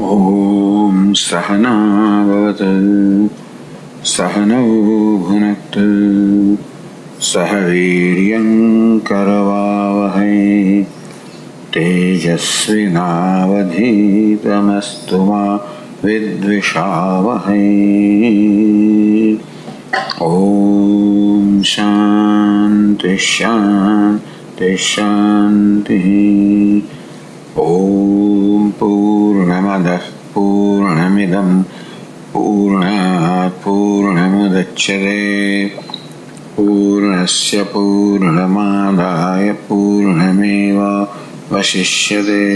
ॐ सहना भवतु सहनौ भुनक्तु सह वीर्यं करवावहै तेजस्विनावधीतमस्तु मा विद्विषावहै। ॐ शान्ति शान्ति शान्तिः। ॐ पूर्णमदः पूर्णमिदं पूर्णात् पूर्णमुदच्यते पूर्णस्य पूर्णमादाय पूर्णमेवावशिष्यते।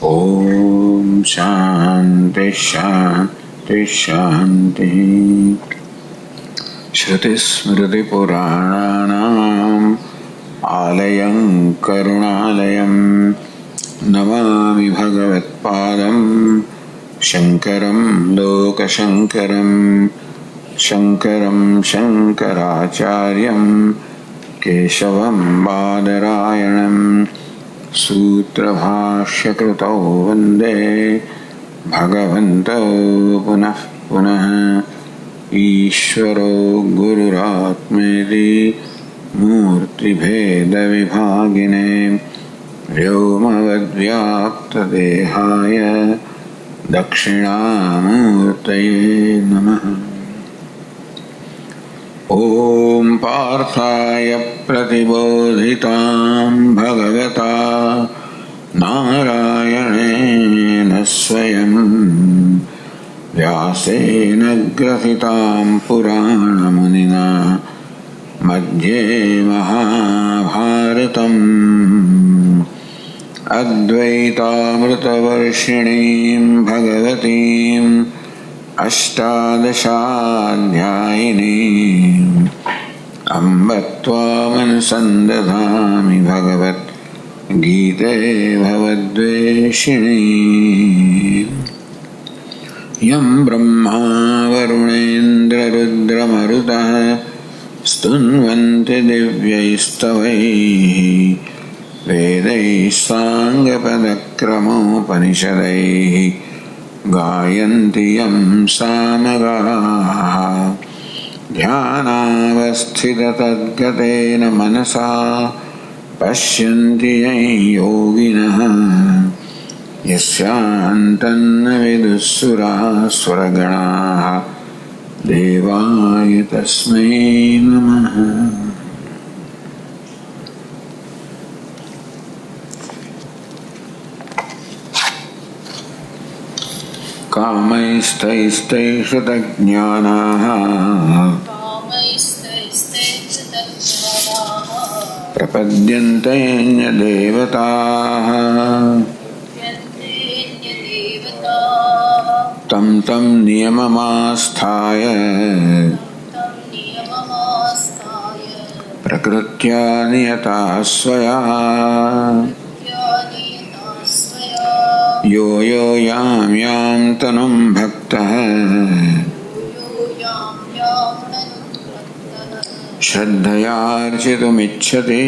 ॐ शान्ति शान्ति शान्तिः। श्रुतिस्मृतिपुराणानाम् आलयं करुणालयं नमामि भगवत्पादं शङ्करं लोकशङ्करं। शङ्करं शङ्कराचार्यं केशवं बादरायणं सूत्रभाष्यकृतौ वन्दे भगवन्तौ पुनः पुनः। ईश्वरो गुरुरात्मेति मूर्तिभेदविभागिने व्योमवद्व्याप्तदेहाय दक्षिणामूर्तये नमः। ॐ पार्थाय प्रतिबोधितां भगवता नारायणेन स्वयं व्यासेन ग्रथितां पुराणमुनिना मध्ये महाभारतम् अद्वैतामृतवर्षिणीं भगवतीम् अष्टादशाध्यायिनीम् अम्ब त्वामनुसन्दधामि भगवद्गीते भवद्वेषिणी। यं ब्रह्मा वरुणेन्द्ररुद्रमरुतः स्तुन्वन्ति दिव्यैस्तवैः वेदैः साङ्गपदक्रमोपनिषदैः गायन्ति यं सामगाः। ध्यानावस्थिततद्गतेन मनसा पश्यन्ति यं योगिनः यस्यान्तन्न विदुःसुरासुरगणाः देवाय तस्मै नमः। कामैस्तैस्तैषुतज्ञानाः प्रपद्यन्तेऽन्यदेवताः तं तं नियममास्थाय प्रकृत्या नियता स्वया यो यो यां यां तनुं भक्तः श्रद्धयार्चितुमिच्छति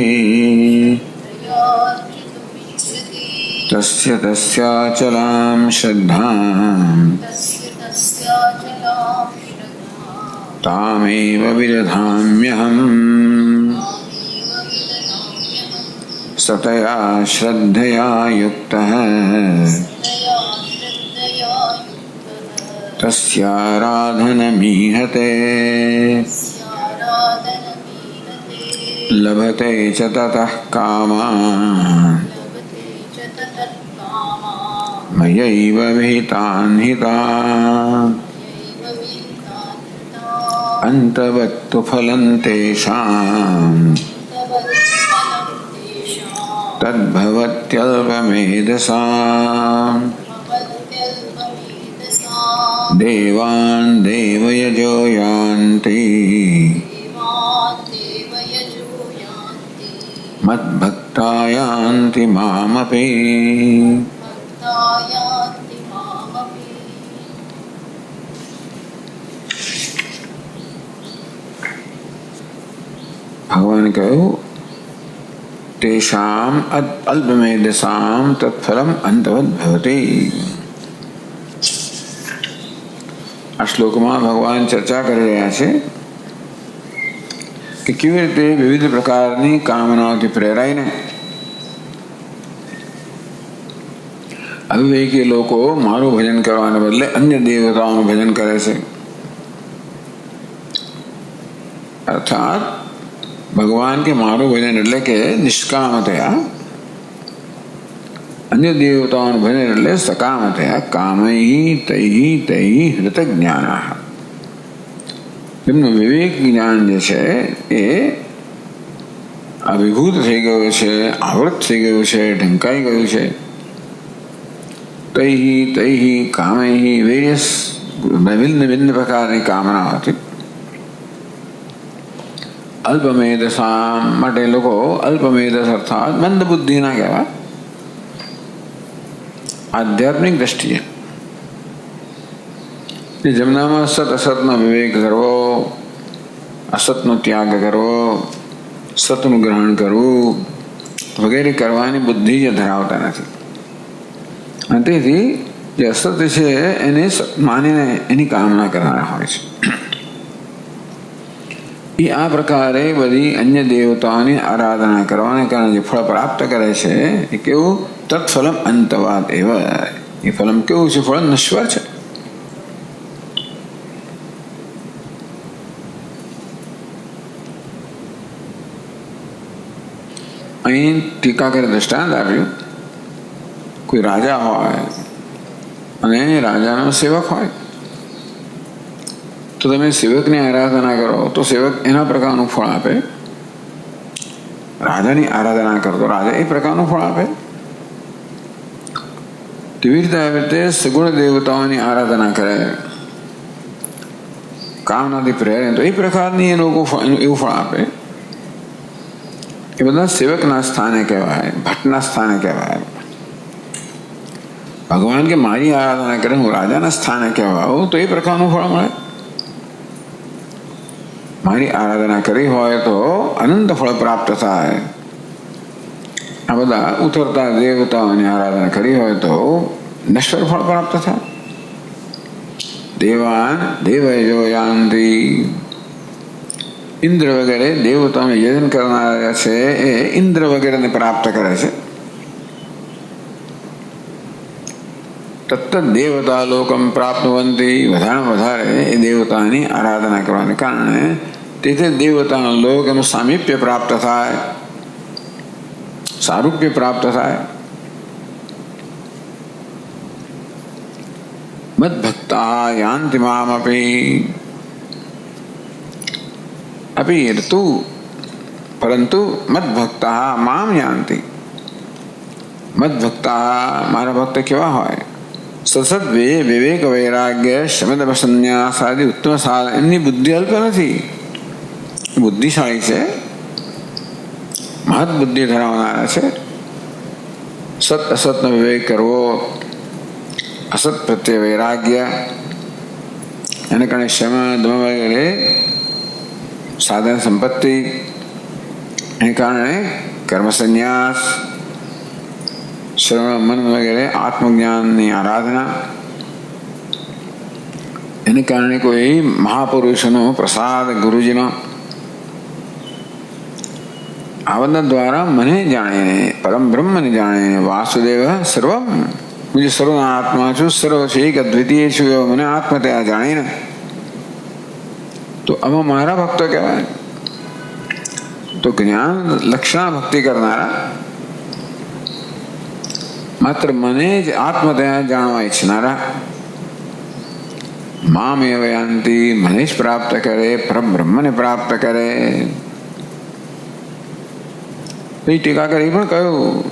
तस्य तस्याचलां श्रद्धां तामेव विदधाम्यहम्। सतया श्रद्धया युक्तः तस्याराधनमीहते लभते च ततः कामान् मयैव विहितान् हितान्। अन्तवत्तु फलं तेषाम् तद्भवत्यल्पमेधसाम् देवान् देवयजो यान्ति मद्भक्ता यान्ति मामपि। भगवान कहो तेषाम अल्पमेधसाम तत्फलम अंतवत् भवति। આ શ્લોકમાં ભગવાન ચર્ચા કરી રહ્યા છે કે કેવી રીતે વિવિધ પ્રકારની કામનાઓથી પ્રેરાઈને અવિવેકી લોકો મારું ભજન કરવાને બદલે અન્ય દેવતાઓનું ભજન કરે છે. અર્થાત ભગવાન કે મારું ભજન એટલે કે નિષ્કામતયા, અન્ય દેવતાઓનું ભજન એટલે સકામતયા. કામૈ તૈ તૈ હૃત જ્ઞાનાઃ. એમનું વિવેક જ્ઞાન જે છે એ અભિભૂત થઈ ગયું છે, આવૃત થઈ ગયું છે, ઢંકાઈ ગયું છે. તૈ તૈ કામૈ વેરિયસ ભિન્ન પ્રકારની કામનાઓથી અલ્પમેધસા માટે લોકો અલ્પમેધસ અર્થાત મંદ બુદ્ધિના કહેવાય. આધ્યાત્મિક દ્રષ્ટિએ જેમનામાં સત અસતનો વિવેક કરવો, અસતનો ત્યાગ કરવો, સતનું ગ્રહણ કરવું વગેરે કરવાની બુદ્ધિ જે ધરાવતા નથી. અને તેથી જે અસત્ય છે એને માનીને એની કામના કરનારા હોય છે. એ આ પ્રકારે બધી અન્ય દેવતાઓની આરાધના કરવાને કારણે જે ફળ પ્રાપ્ત કરે છે એ કેવું? તત્ફલમ અંતવાદ એવ. એ ફલમ કેવું છે? ફળ નશ્વર છે. અહીં ટીકાકારે દ્રષ્ટાંત આપ્યું. કોઈ રાજા હોય અને રાજાનો સેવક હોય, તો તમે સેવકની આરાધના કરો તો સેવક એના પ્રકારનું ફળ આપે. રાજાની આરાધના કરો તો રાજા એ પ્રકારનું ફળ આપે. તેવી રીતે સગુણ દેવતાઓની આરાધના કરે, કામનાથી પ્રેરે તો એ પ્રકારની એ લોકો એવું ફળ આપે. એ બધા સેવકના સ્થાને કહેવાય, ભટ્ટના સ્થાને કહેવાય. ભગવાન કે મારી આરાધના કરે, હું રાજાના સ્થાને કહેવાઉં તો એ પ્રકારનું ફળ મળે. મારી આરાધના કરી હોય તો અનંત ફળ પ્રાપ્ત થાય. આ બધા ઉતરતા દેવતાઓની આરાધના કરી હોય તો નશ્વર ફળ પ્રાપ્ત થાય. દેવાન દેવયો યાંતિ. ઇન્દ્ર વગેરે દેવતાઓને યજન કરનારા છે એ ઇન્દ્ર વગેરેને પ્રાપ્ત કરે છે. તત્ત દેવતા લોકમ પ્રાપ્તવંતી. વધારે એ દેવતાની આરાધના કરવાને કારણે તેથી દેવતાનો લોક એનું સામીપ્ય પ્રાપ્ત થાય, સારૂપ્ય પ્રાપ્ત થાય. મદ્ભક્તા યાન્તિ મામપી. અપી ઋતુ પરંતુ મદ્ભક્તા મામ યાન્તિ. મદ્ભક્તા મારા ભક્ત કેવા હોય? સસદ વિવેક વૈરાગ્ય શબ્દ સંન્યાસ આદિ ઉત્તમ સાધન. એમની બુદ્ધિ અલ્પ નથી, બુદ્ધિશાળી છે, મહત બુદ્ધિ ધરાવનારા છે. સત અસતનો વિવેક કરવો, અસત પ્રત્યે વૈરાગ્ય, એને કારણે શમ દમ વગેરે સાધન સંપત્તિ, એને કારણે કર્મ સંન્યાસ, શ્રવણ મન વગેરે આત્મજ્ઞાનની આરાધના, એને કારણે કોઈ મહાપુરુષનો પ્રસાદ, ગુરુજીનો, આ બધા દ્વારા મને જાણીને, પરમ બ્રહ્મને જાણીને, વાસુદેવ સર્વમ, હું જે સર્વના આત્મા છું, સર્વ છે, એક અદ્વિતીય છું, એવો મને આત્મતયા જાણીને તો આમાં મારા ભક્તો કહેવાય. તો જ્ઞાન લક્ષણા ભક્તિ કરનારા, માત્ર મને જ આત્મતયા જાણવા ઈચ્છનારા, મામેવ યાન્તિ, મને જ પ્રાપ્ત કરે, પરમ બ્રહ્મને પ્રાપ્ત કરે. ટીકાકાર એ પણ કહ્યું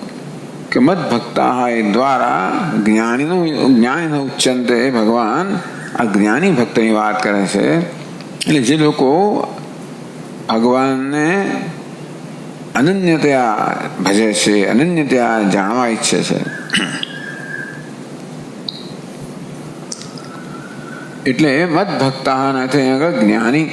કે મદ ભક્તા એ દ્વારા જ્ઞાનીનું ઉચ્ચંતે. ભગવાન આ જ્ઞાની ભક્તની વાત કરે છે. એટલે જે લોકો ભગવાનને અનન્યતયા ભજે છે, અનન્યતયા જાણવા ઈચ્છે છે, એટલે મદ ભક્તા નથી આગળ જ્ઞાની.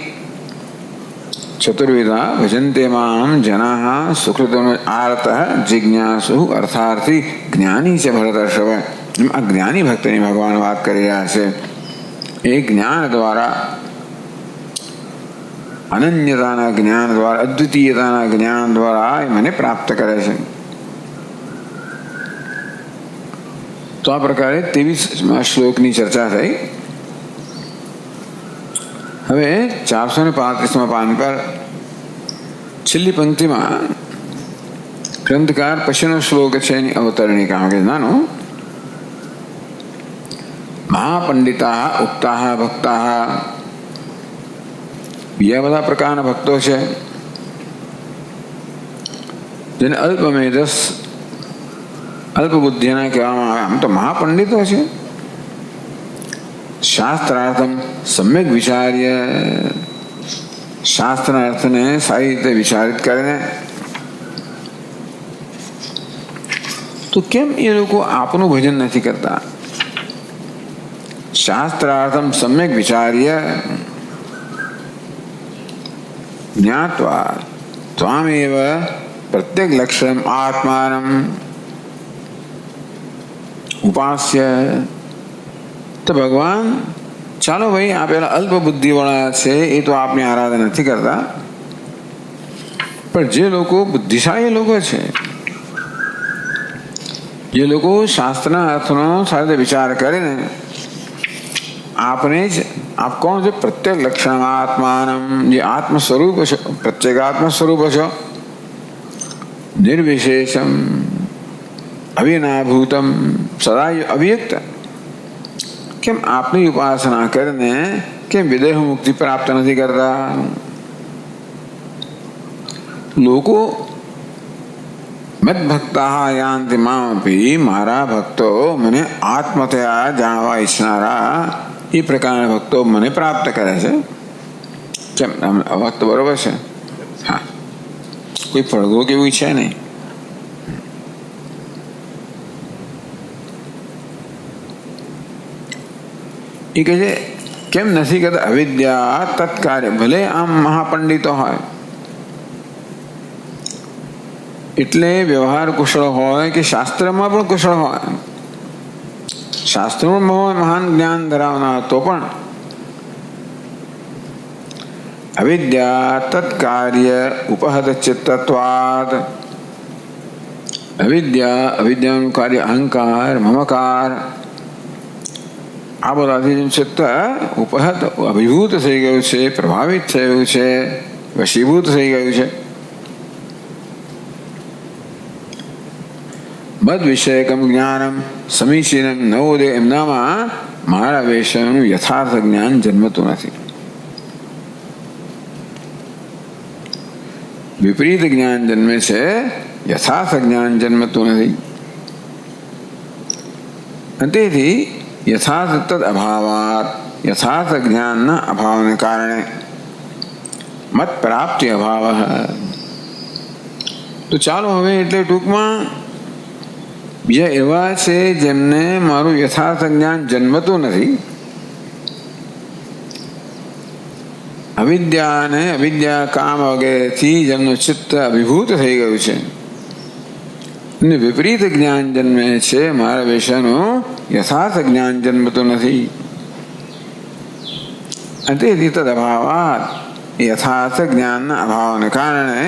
ચતુર્વિધા ભજન્તે મામ જનાઃ સુકૃતમ આર્તઃ જિજ્ઞાસુ અર્થાર્થી જ્ઞાની છે ભરતર્ષભ. આ જ્ઞાની ભક્તની ભગવાન વાત કરી રહ્યા છે. એ જ્ઞાન દ્વારા, અનન્યતાના જ્ઞાન દ્વારા, અદ્વિતીયતાના જ્ઞાન દ્વારા એ મને પ્રાપ્ત કરે છે. તો આ પ્રકારે 23મા શ્લોકની ચર્ચા થઈ. હવે 435મા પાન પર છેલ્લી પંક્તિમાં ગ્રંથકાર પછીનો શ્લોક છે એની અવતરણિકા કે નાનો. મહાપંડિતા ઉક્તા ભક્તા, બીજા બધા પ્રકારના ભક્તો છે જેને અલ્પમેધસ, અલ્પ બુદ્ધિના કહેવામાં આવે. આમ તો મહાપંડિતો છે. શાસ્ત્રાર્થમ સમ્યક વિચાર્ય, શાસ્ત્રના અર્થને સારી રીતે વિચારિત કરીને. તો કેમ એ લોકો આપનું ભજન નથી કરતા? શાસ્ત્રાર્થમ સમ્યક વિચાર્ય જ્ઞાત્વા ત્વામેવ પ્રત્યેક લક્ષ્યમ આત્માનમ ઉપાસ્ય. તો ભગવાન, ચાલો ભાઈ, આ પેલા અલ્પ બુદ્ધિવાળા છે એ તો આપની આરાધના નથી કરતા, પણ જે લોકો બુદ્ધિશાળી લોકો છે, જે લોકો શાસ્ત્રના અર્થનો સારી રીતે વિચાર કરીને આપને જ, આપ કોણ છે? પ્રત્યેક લક્ષણ આત્માનમ, જે આત્મ સ્વરૂપ છો, પ્રત્યેક આત્મ સ્વરૂપ છો, નિર્વિશેષમ અવિનાભૂતમ સદા અવ્યક્ત. કેમ આપની ઉપાસના કરીને કેમ વિદેહ મુક્તિ પ્રાપ્ત નથી કરતા? લોકો મદભક્તા યાન્તિ મામપી, મારા ભક્તો મને આત્મતયા જાણવા ઈચ્છનારા એ પ્રકારના ભક્તો મને પ્રાપ્ત કરે છે. કેમ વાત બરોબર છે? હા, કોઈ પડઘો કેવું છે નહીં. એ કહે છે કેમ નથી કરતા? અવિદ્યા તત્કાર્ય. ભલે આમ મહાપંડિતો હોય, એટલે વ્યવહાર કુશળ હોય કે શાસ્ત્રમાં પણ કુશળ હોય, શાસ્ત્રોમાં મહાન જ્ઞાન ધરાવનાર, તો પણ અવિદ્યા તત્કાર્ય ઉપહત ચિત્તત્વાદ. અવિદ્યાનું કાર્ય અહંકાર, મમકાર, આ બધાથી ચિત્ત ઉપહત, અભિભૂત થઈ ગયું છે, પ્રભાવિત થયું છે, વશીભૂત થઈ ગયું છે. મદ વિષયકમ જ્ઞાનમ સમીચીનમ નવોદય, એમનામાં મારા વિષયનું યથાર્થ જ્ઞાન જન્મતું નથી. વિપરીત જ્ઞાન જન્મે છે, યથાર્થ જ્ઞાન જન્મતું નથી. તેથી યથાર્થ તદ અભાવાત, યથાર્થ જ્ઞાનના અભાવને કારણે મત પ્રાપ્તિ અભાવ. તો ચાલો હવે, એટલે ટૂંકમાં બીજા એવા છે જેમને મારું યથાર્થ જ્ઞાન જન્મતું નથી. અવિદ્યા અને અવિદ્યા કામ વગેરેથી જેમનું ચિત્ત અભિભૂત થઈ ગયું છે અને વિપરીત જ્ઞાન જન્મે છે, મારા વિષયનું યથાર્થ જ્ઞાન જન્મતું નથી. તેથી તદ અભાવાત, યથાર્થ જ્ઞાનના અભાવને કારણે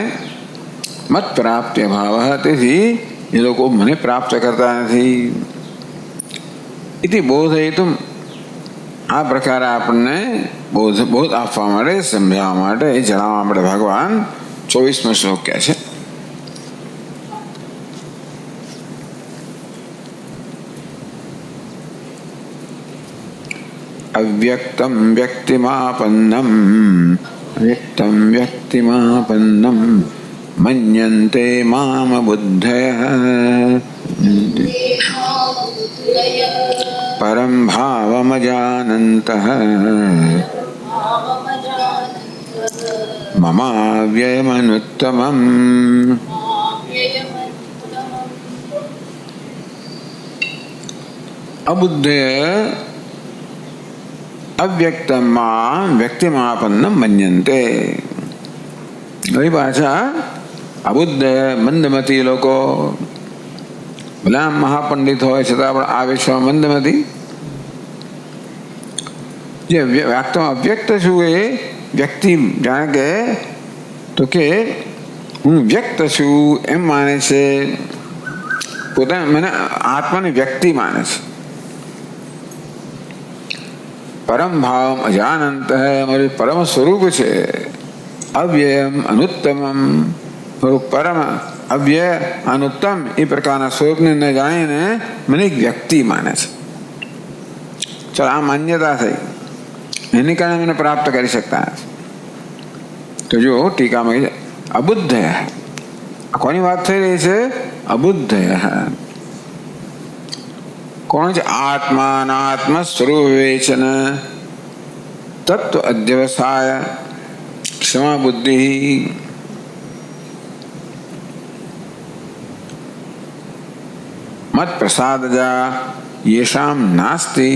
મત પ્રાપ્તિ અભાવ. તેથી એ લોકો મને પ્રાપ્ત કરતા નથી. એથી બોધયિતુમ, આ પ્રકારે આપણને બોધ આપવા માટે, સમજાવવા માટે, જણાવવા માટે ભગવાન 24મો શ્લોક કહે છે. અવ્યક્તમ વ્યક્તિમાપન્નમ, વ્યક્તમ વ્યક્તિમાપન્નમ મન્યન્તે મામ બુદ્ધયઃ પરમ ભાવમજાનन्तઃ મમાવ્યયમનુત્તમम्. અબુદ્ધય અવ્યક્તમાં વ્યક્તિમાપન્નમ મન્યન્તે. વળી પાછા અબુદ્ધ મંદમતી લોકો, ભલે આમ મહાપંડિત હોય છતાં પણ આ વિશ્વમાં મંદમતી, જે વાક્યમાં અવ્યક્ત છું એ વ્યક્તિ જાણે કે તો કે હું વ્યક્ત છું એમ માને છે, પોતાને મને આત્માની વ્યક્તિ માને છે. પરમ ભાવ અજાનંત મારું પરમ સ્વરૂપ છે, અવ્યયમ અનુત્તમમ, પરમ અવ્યય અનુત્તમ એ પ્રકારના સ્વરૂપને ન જાણીને મને એક વ્યક્તિ માને છે. ચાલો, આ માન્યતા થઈ, એની કારણે મને પ્રાપ્ત કરી શકતા નથી. તો જો ટીકામાં અબુદ્ધ, કોની વાત થઈ રહી છે? અબુદ્ધ. કોણ છે? આત્માનાત્મ સ્વરૂપ વિવેચન તત્વ અધ્યવસાય ક્ષમા બુદ્ધિ મત પ્રસાદજા યેષામ નાસ્તિ.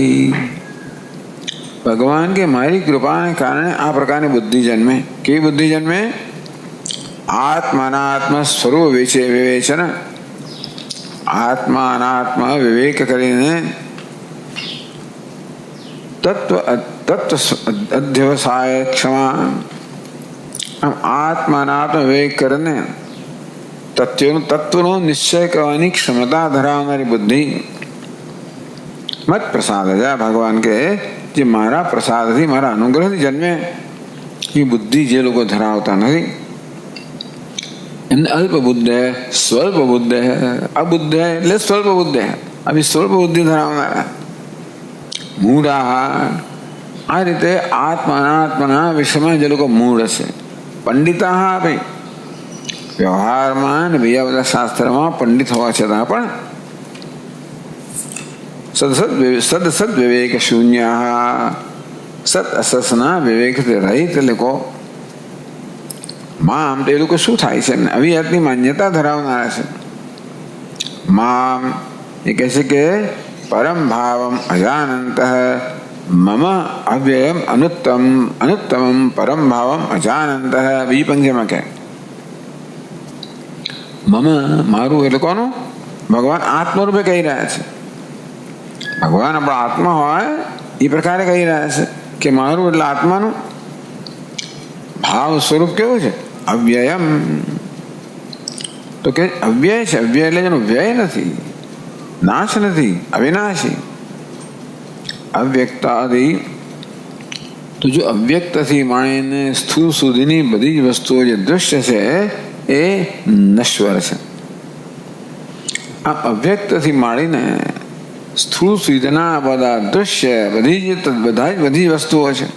ભગવાન કે મારી કૃપાને કારણે આ પ્રકારની બુદ્ધિ જન્મે. કેવી બુદ્ધિ જન્મે? આત્માનાત્મ સ્વરૂપ વિવેચન, આત્મા અનાત્મ વિવેક કરીને તત્વ અધ્યવસાય ક્ષમા, આત્મા અનાત્મ વિવેક કરીને તત્વનો નિશ્ચય કરવાની ક્ષમતા ધરાવનારી બુદ્ધિ. મત પ્રસાદ, ભગવાન કે જે મારા પ્રસાદથી મારા અનુગ્રહથી જન્મે એ બુદ્ધિ જે લોકો ધરાવતા નથી એમને અલ્પ બુદ્ધ, સ્વલ્પ બુદ્ધ, અબુદ્ધ એટલે સ્વલ્પ બુદ્ધ, આવી સ્વલ્પ બુદ્ધિ ધરાવનારા મૂઢા. આ રીતે આત્મા અનાત્માના વિષયમાં જે લોકો મૂળ છે. પંડિતા ભાઈ વ્યવહારમાં ને બીજા બધા શાસ્ત્રમાં પંડિત હોવા છતાં પણ સદ વિવેક શૂન્ય, સત અસસના વિવેકથી રહિત લોકો. મામ તો એ લોકો શું થાય છે? આવી જાતની માન્યતા ધરાવનારા છે. મામ એ કહે છે કે પરમ ભાવમ અજાનંત મમ અવ્યયમ અનુત્તમમ પરમ ભાવમ અજાનંત. બીજી પંક્તિમાં કહે મમ, મારું એટલે કોનું? ભગવાન આત્મરૂપે કહી રહ્યા છે. ભગવાન આપણો આત્મા હોય એ પ્રકારે કહી રહ્યા છે કે મારું એટલે આત્માનું ભાવ સ્વરૂપ કેવું છે? અવ્યયમ. તો કે અવ્યય છે. અવ્યય એટલે જેનો વ્યય નથી, નાશ નથી, અવિનાશી. અવ્યક્તાદિ, તો જો અવ્યક્તથી માણીને સ્થૂળ સુધીની બધી જ વસ્તુઓ જે દૃશ્ય છે એ નશ્વર છે. આ અવ્યક્તથી માંડીને સ્થૂળ સુધીના બધા દૃશ્ય બધી વસ્તુઓ છે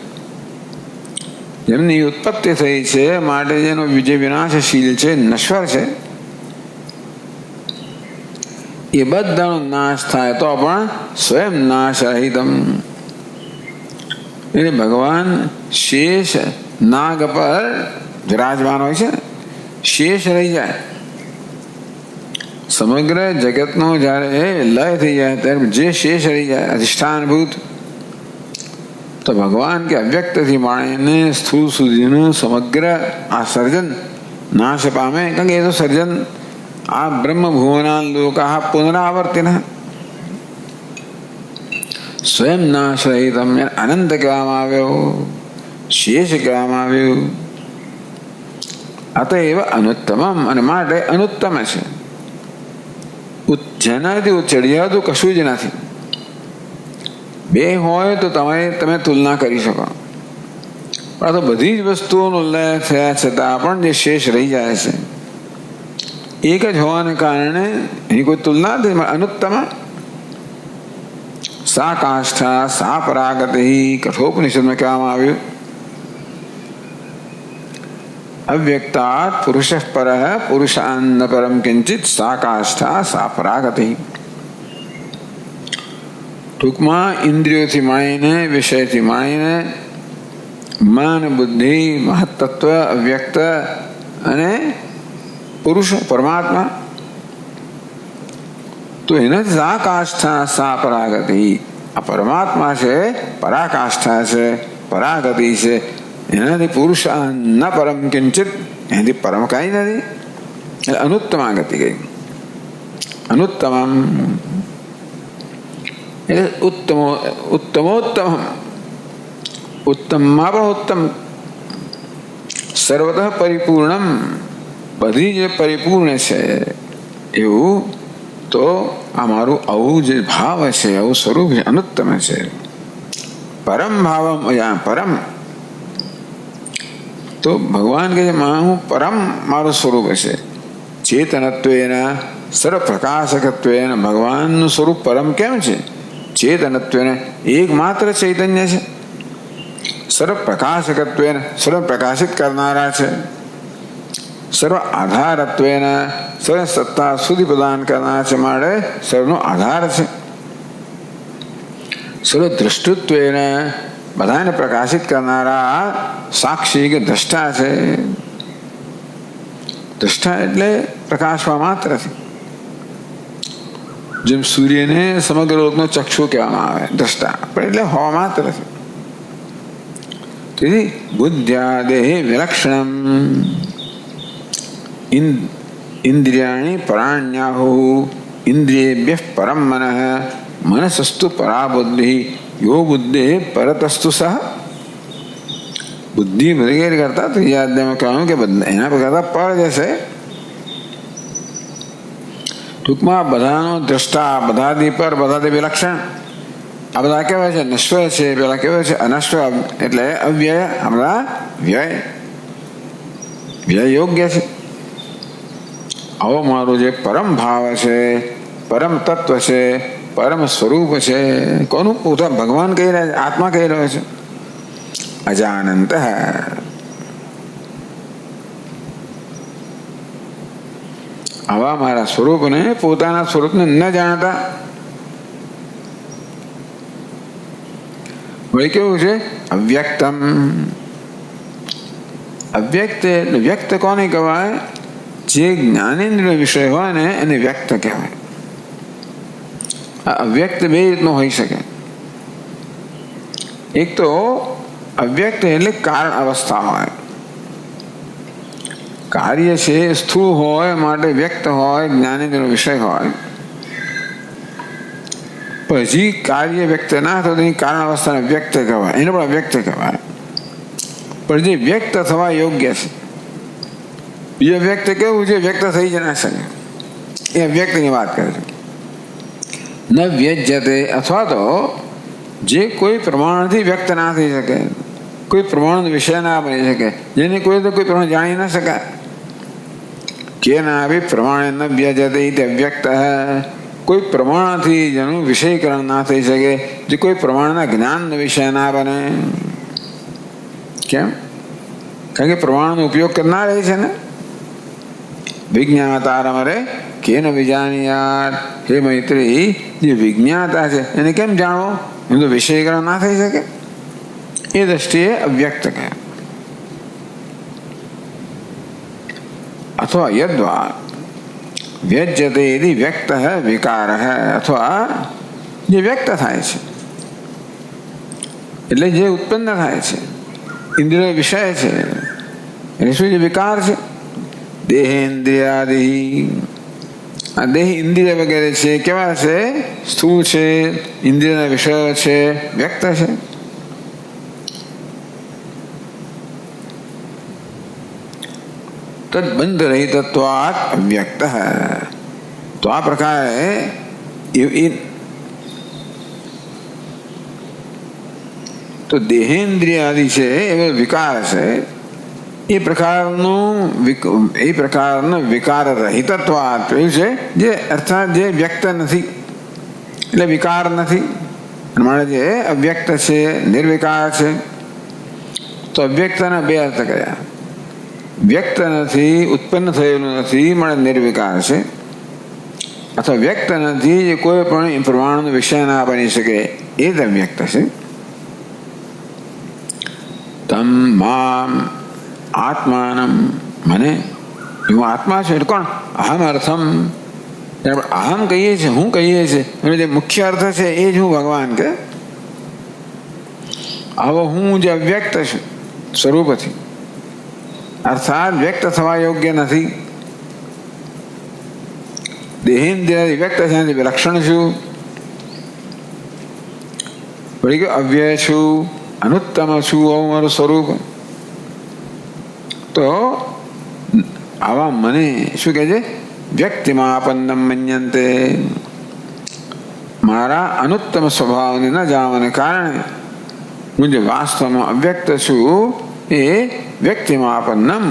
જેમની ઉત્પત્તિ થઈ છે, માટે જેનો જે વિનાશશીલ છે, નશ્વર છે, એ બધાનો નાશ થાય તો પણ સ્વયં નાશ રહિતમ. એટલે ભગવાન શેષ નાગ પર વિરાજમાન હોય છે, શેષ રહી જાય. સમગ્ર જગતનો જ્યારે લય થઈ જાય ત્યારે જે શેષ રહી જાય અધિષ્ઠાનભૂત, તો ભગવાન કે અવ્યક્તથી માણીને સ્થૂળ સુધીનું સમગ્ર આ સર્જન નાશ પામે. કારણ કે એ તો સર્જન આ બ્રહ્મ ભુવના લોકા પુનરાવર્તિન સ્વયં નાશ રહિતમ. અનંત કહેવામાં આવ્યો, શેષ કહેવામાં આવ્યું. અતએવ અનુત્તમમ, અને માટે અનુત્તમ છે. જેનાથી ચડિયાતું કશું જ નથી. બે હોય તો તમે તુલના કરી શકો, પણ તો બધી જ વસ્તુઓનો લય થયા છતાં પણ જે શેષ રહી જાય છે એક જ હોવાને કારણે એની કોઈ તુલના નથી. અનુત્તમ સા કાષ્ઠા સા પરાગતિ. કઠોપનિષદમાં કહેવામાં આવ્યું અવ્યક્તાત પુરુષ પર પુરુષાન્ન પરમ કિંચિત સા કાષ્ઠા સા પરાગતિ. ટૂંકમાં ઇન્દ્રિયોથી માણીને, વિષયથી માણીને મન, બુદ્ધિ, મહત્તત્વ, અવ્યક્ત અને પુરુષ પરમાત્મા, તો એનાથી સા કાષ્ઠા સા પરાગતિ. આ પરમાત્મા છે, પરાકાષ્ઠા છે, પરાગતિ છે. એનાથી પુરુષ ન પરમ કિંચિત, એનાથી પરમ કાંઈ નથી. એટલે અનુત્તમા ગતિ ગઈ. અનુત્તમમ એટલે ઉત્તમોત્તમ. ઉત્તમમાં પણ ઉત્તમ, સર્વતઃ પરિપૂર્ણમ, બધી જે પરિપૂર્ણ છે એવું. તો આ મારું આવું જે ભાવ છે, આવું સ્વરૂપ છે, અનુત્તમ છે. પરમ ભાવમ અયા પરમ, તો ભગવાન કહે છે હું પરમ મારું સ્વરૂપ છે. ચેતનત્વેના સર્વપ્રકાશકત્વેન, ભગવાનનું સ્વરૂપ પરમ કેમ છે? ચેતનત્વેન એકમાત્ર ચૈતન્ય છે, સર્વપ્રકાશકત્વેન સર્વ પ્રકાશિત કરનારા છે, સર્વ આધારત્વેન સર્વ સત્તા સુધી પ્રદાન કરનાર છે, માટે સર્વનો આધાર છે. સર્વ દ્રષ્ટૃત્વેન બધાને પ્રકાશિત કરનારા સાક્ષી કે દ્રષ્ટા છે. દ્રષ્ટા એટલે પ્રકાશવા માત્ર છે. જેમ સૂર્યને સમગ્ર લોકનો ચક્ષુ કહેવામાં આવે, દ્રષ્ટા પણ એટલે હોવા માત્ર છે. તેથી બુદ્ધ્યાદેહે વિલક્ષણમ ઇન્દ્રિયાણી પરાણ્યાહુ ઇન્દ્રિયેભ્યઃ પરમ મનઃ મનસસ્તુ પરા બુદ્ધિ યો બુદ્ધે પરતસ્તુ સહ. બુદ્ધિ વગેરે કરતા ત્રીજા અધ્યાયમાં કહ્યું કે એના કરતા પર જશે. ટૂંકમાં બધાનો દ્રષ્ટા, બધાથી પર, બધાથી વિલક્ષણ. આ બધા કેવાય છે નશ્વર છે, પેલા કેવાય છે અનશ્વર, એટલે અવ્યય. આ બધા વ્યય, વ્યય યોગ્ય છે. આવો મારું જે પરમ ભાવ છે, પરમ તત્વ છે, પરમ સ્વરૂપ છે, કોનું? પોતા ભગવાન કહી રહ્યા છે, આત્મા કહી રહ્યો છે. અજાનંત, આવા મારા સ્વરૂપને, પોતાના સ્વરૂપને ન જાણતા. વળી કેવું છે? અવ્યક્તમ. અવ્યક્ત એટલે વ્યક્ત કોને કહેવાય? જે જ્ઞાનેન્દ્રિય વિષય હોય ને એને વ્યક્ત કહેવાય. આ અવ્યક્ત બે રીતનું હોઈ શકે. એક તો અવ્યક્ત એટલે કારણ અવસ્થા હોય, કાર્ય છે સ્થૂળ હોય માટે વ્યક્ત હોય, જ્ઞાનેન્દ્રિયનો વિષય હોય. પછી કાર્ય વ્યક્ત ના થતું એની કારણ અવસ્થાને વ્યક્ત કહેવાય, એને પણ અવ્યક્ત કહેવાય. પણ જે વ્યક્ત થવા યોગ્ય છે, બીજો વ્યક્ત કેવું છે? વ્યક્ત થઈ જ ના શકે, એ અવ્યક્તની વાત કરે છે. ન વ્યજ્યતે, અથવા તો જે કોઈ પ્રમાણથી વ્યક્ત ના થઈ શકે, કોઈ પ્રમાણનો વિષય ના બની શકે, જેને કોઈ તો કોઈ પ્રમાણ જાણી ના શકાય. કેના પ્રમાણે ન વ્યજ્યતે તે અવ્યક્ત. કોઈ પ્રમાણથી જેનું વિષયકરણ ના થઈ શકે, જે કોઈ પ્રમાણના જ્ઞાનનો વિષય ના બને. કેમ? કારણ કે પ્રમાણનો ઉપયોગ કરનાર એ છે ને. વિજ્ઞાતારમરે કેન વિજાનીયાત. હે મૈત્રી, જે વિજ્ઞાતા છે એને કેમ જાણવો? એમ તો વિષયકરણ ના થઈ શકે. એ દ્રષ્ટિએ અવ્યક્ત કહે. અથવા યદ્વા વ્યજ્યતે યદિ વ્યક્ત વિકાર, અથવા જે વ્યક્ત થાય છે એટલે જે ઉત્પન્ન થાય છે, ઇન્દ્રિય વિષય છે, એને શું છે? વિકાર છે. દેહેન્દ્રિયાદિ, આ દેહ ઇન્દ્રિય વગેરે છે, કેવા છે? સ્થૂળ છે, ઇન્દ્રિયના વિષયો છે, વ્યક્ત છે. તદબંધ રહિતત્વાત અવ્યક્ત. તો આ પ્રકારે તો દેહેન્દ્રિયાદિ છે એ વિકાર છે, એ પ્રકારનો વિકાર રહિતત્વાત એવું છે, જે અર્થાત જે વ્યક્ત નથી એટલે વિકાર નથી. માટે જે અવ્યક્ત છે, નિર્વિકાર છે. તો અવ્યક્તના બે અર્થ કર્યા. વ્યક્ત નથી, ઉત્પન્ન થયેલું નથી, મળે નિર્વિકાર છે. અથવા વ્યક્ત નથી, જે કોઈ પણ પ્રમાણનો વિષય ના બની શકે, એ જ અવ્યક્ત છે. તમ મામ આત્માનમ, મને, હું આત્મા છું. એટલે કોણ? અહમ અર્થમ. અહમ કહીએ છીએ, હું કહીએ છીએ, એનો જે મુખ્ય અર્થ છે એ જ હું ભગવાન કે. હવે હું જે અવ્યક્ત છું સ્વરૂપથી, અર્થાત વ્યક્ત થવા યોગ્ય નથી. દેહેન્દ્રિય વ્યક્ત છે, વિલક્ષણ છું. વળી કે અવ્યય છું, અનુત્તમ છું મારું સ્વરૂપ. તો આવા મને શું કહે છે? વ્યક્તિમાપન્નમ મન્યંતે. મારા અનુત્તમ સ્વભાવને ન જાણવાને કારણે હું જે વાસ્તવમાં અવ્યક્ત છું એ વ્યક્તિમાપન્નમ,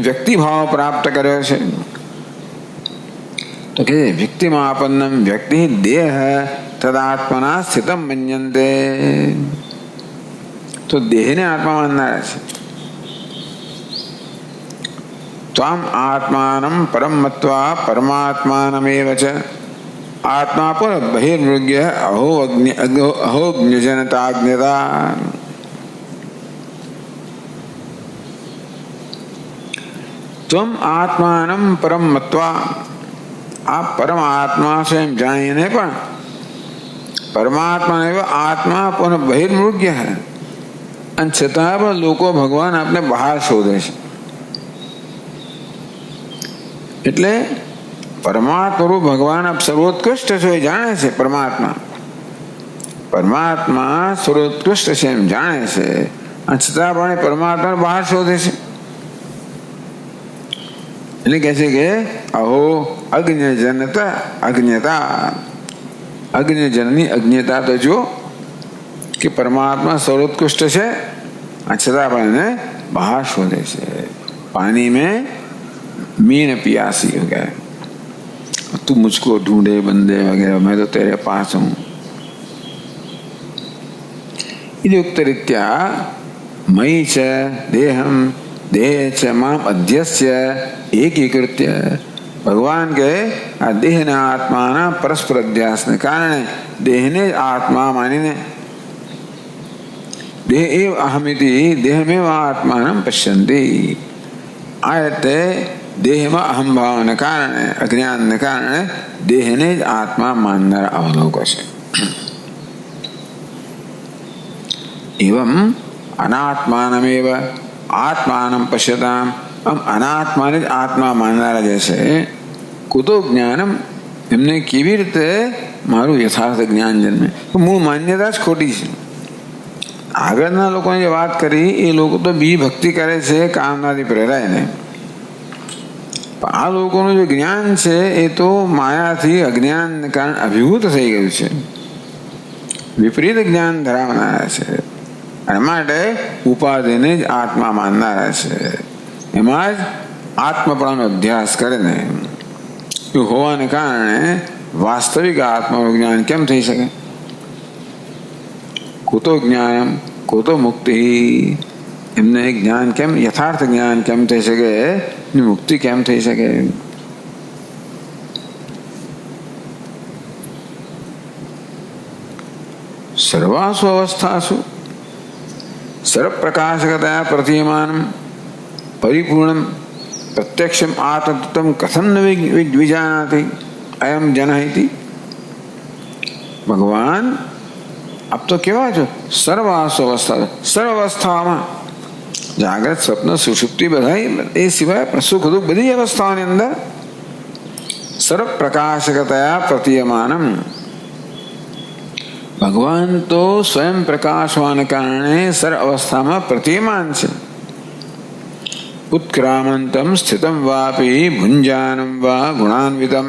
વ્યક્તિભાવ પ્રાપ્ત કર્યો છે. તો કે વ્યક્તિમાપન્નમ વ્યક્તિ દેહ તદાત્મના સ્થિતમ મન્યંતે. તો દેહને આત્મા માનનારા છે. ત્વામ આત્માનમ પરમ મત્વા પરમાત્માનમેવ ચ આત્મા પર બહિર્મૃગ્ય અહોજ્ઞજનતાજ્ઞતા. ત્વમ આત્માનમ પરમ મત્વા, આ પરમાત્મા છે એમ જાણીને પણ પરમાત્મા એવા આત્મા પણ બહિર્મૃગ્ય હે, અને છતાં પણ લોકો ભગવાન આપને બહાર શોધે છે. એટલે પરમાત્મા ભગવાન આપ સર્વોત્કૃષ્ટ છો એ જાણે છે. પરમાત્મા સર્વોત્કૃષ્ટ છે એમ જાણે છે, અને છતાં પણ પરમાત્મા બહાર શોધે છે. એટલે કહે છે કે અહો અજ્ઞતા, અજ્ઞજનની અજ્ઞતા તો જો કે પરમાત્મા સર્વોત્કૃષ્ટ છે, અને છતાં પણ એને બહાર શોધે છે. પાણી में मीन पियासी हो गया, तू मुझको ढूंढे बंदे वगैरह, मैं तो तेरे पास हूं. युक्त रीत्या मयि च देहम देह च माम अध्यस्य एकीकृत्य. भगवान के आ देहना आत्माना परस्पर अध्यासने कारणे देहने आत्मा मानीने देह एव अहमिति देहमेव आत्मानं पश्यन्ति. आयते देहમાં અહમ ભાવને કારણે, અજ્ઞાનને કારણે દેહને જ આત્મા માનનારા અવલોકો છે. એવમ અનાત્માનમેવ આત્માનમ પશ્યતામ. આમ અનાત્માને જ આત્મા માનનારા જે છે, કુતો જ્ઞાનમ, એમને કેવી રીતે મારું યથાર્થ જ્ઞાન જન્મે? મૂળ માન્યતા જ ખોટી છે. આગળના લોકોને જે વાત કરી એ લોકો તો બી ભક્તિ કરે છે કામનાથી પ્રેરાઈને. આ લોકોનું જે જ્ઞાન છે એ તો માયાથી અજ્ઞાનને કારણે અભિભૂત થઈ ગયું છે, વિપરીત જ્ઞાન ધરાવનારા છે. અને માટે ઉપાધિને જ આત્મા માનનારા છે. એમાં જ આત્મપણાનો અભ્યાસ કરે ને એવું હોવાને કારણે વાસ્તવિક આત્માનું જ્ઞાન કેમ થઈ શકે? કુતો જ્ઞાન કુતો મુક્તિ. એમને જ્ઞાન કેમ, યથાર્થ જ્ઞાન કેમ થઈ શકે, મુક્તિ કેમ થઈ શકે? સર્વાસુ અવસ્થાસુ સર્વપ્રકાશકતયા પ્રતીયમાનમ પરિપૂર્ણમ પ્રત્યક્ષમ આત્મતત્વમ કથમ ન વિજાનાતિ અયમ જનઃ ઇતિ. ભગવાન આપ તો કેવા છો? સર્વાસુ અવસ્થા, સર્વ અવસ્થામાં, જાગ્રત સ્વપ્ન સુષુપ્તિ બધા એ સિવાય સુખ દુઃખ બધી અવસ્થાઓની અંદર સર્વ પ્રકાશકતયા પ્રતીયમાનમ. ભગવાન તો સ્વયં પ્રકાશ હોવાને કારણે સર્વ અવસ્થામાં પ્રતીયમાન છે. ઉત્ક્રામંતમ સ્થિતમ વાપી ભુંજાનમ વા ગુણાન્વિતમ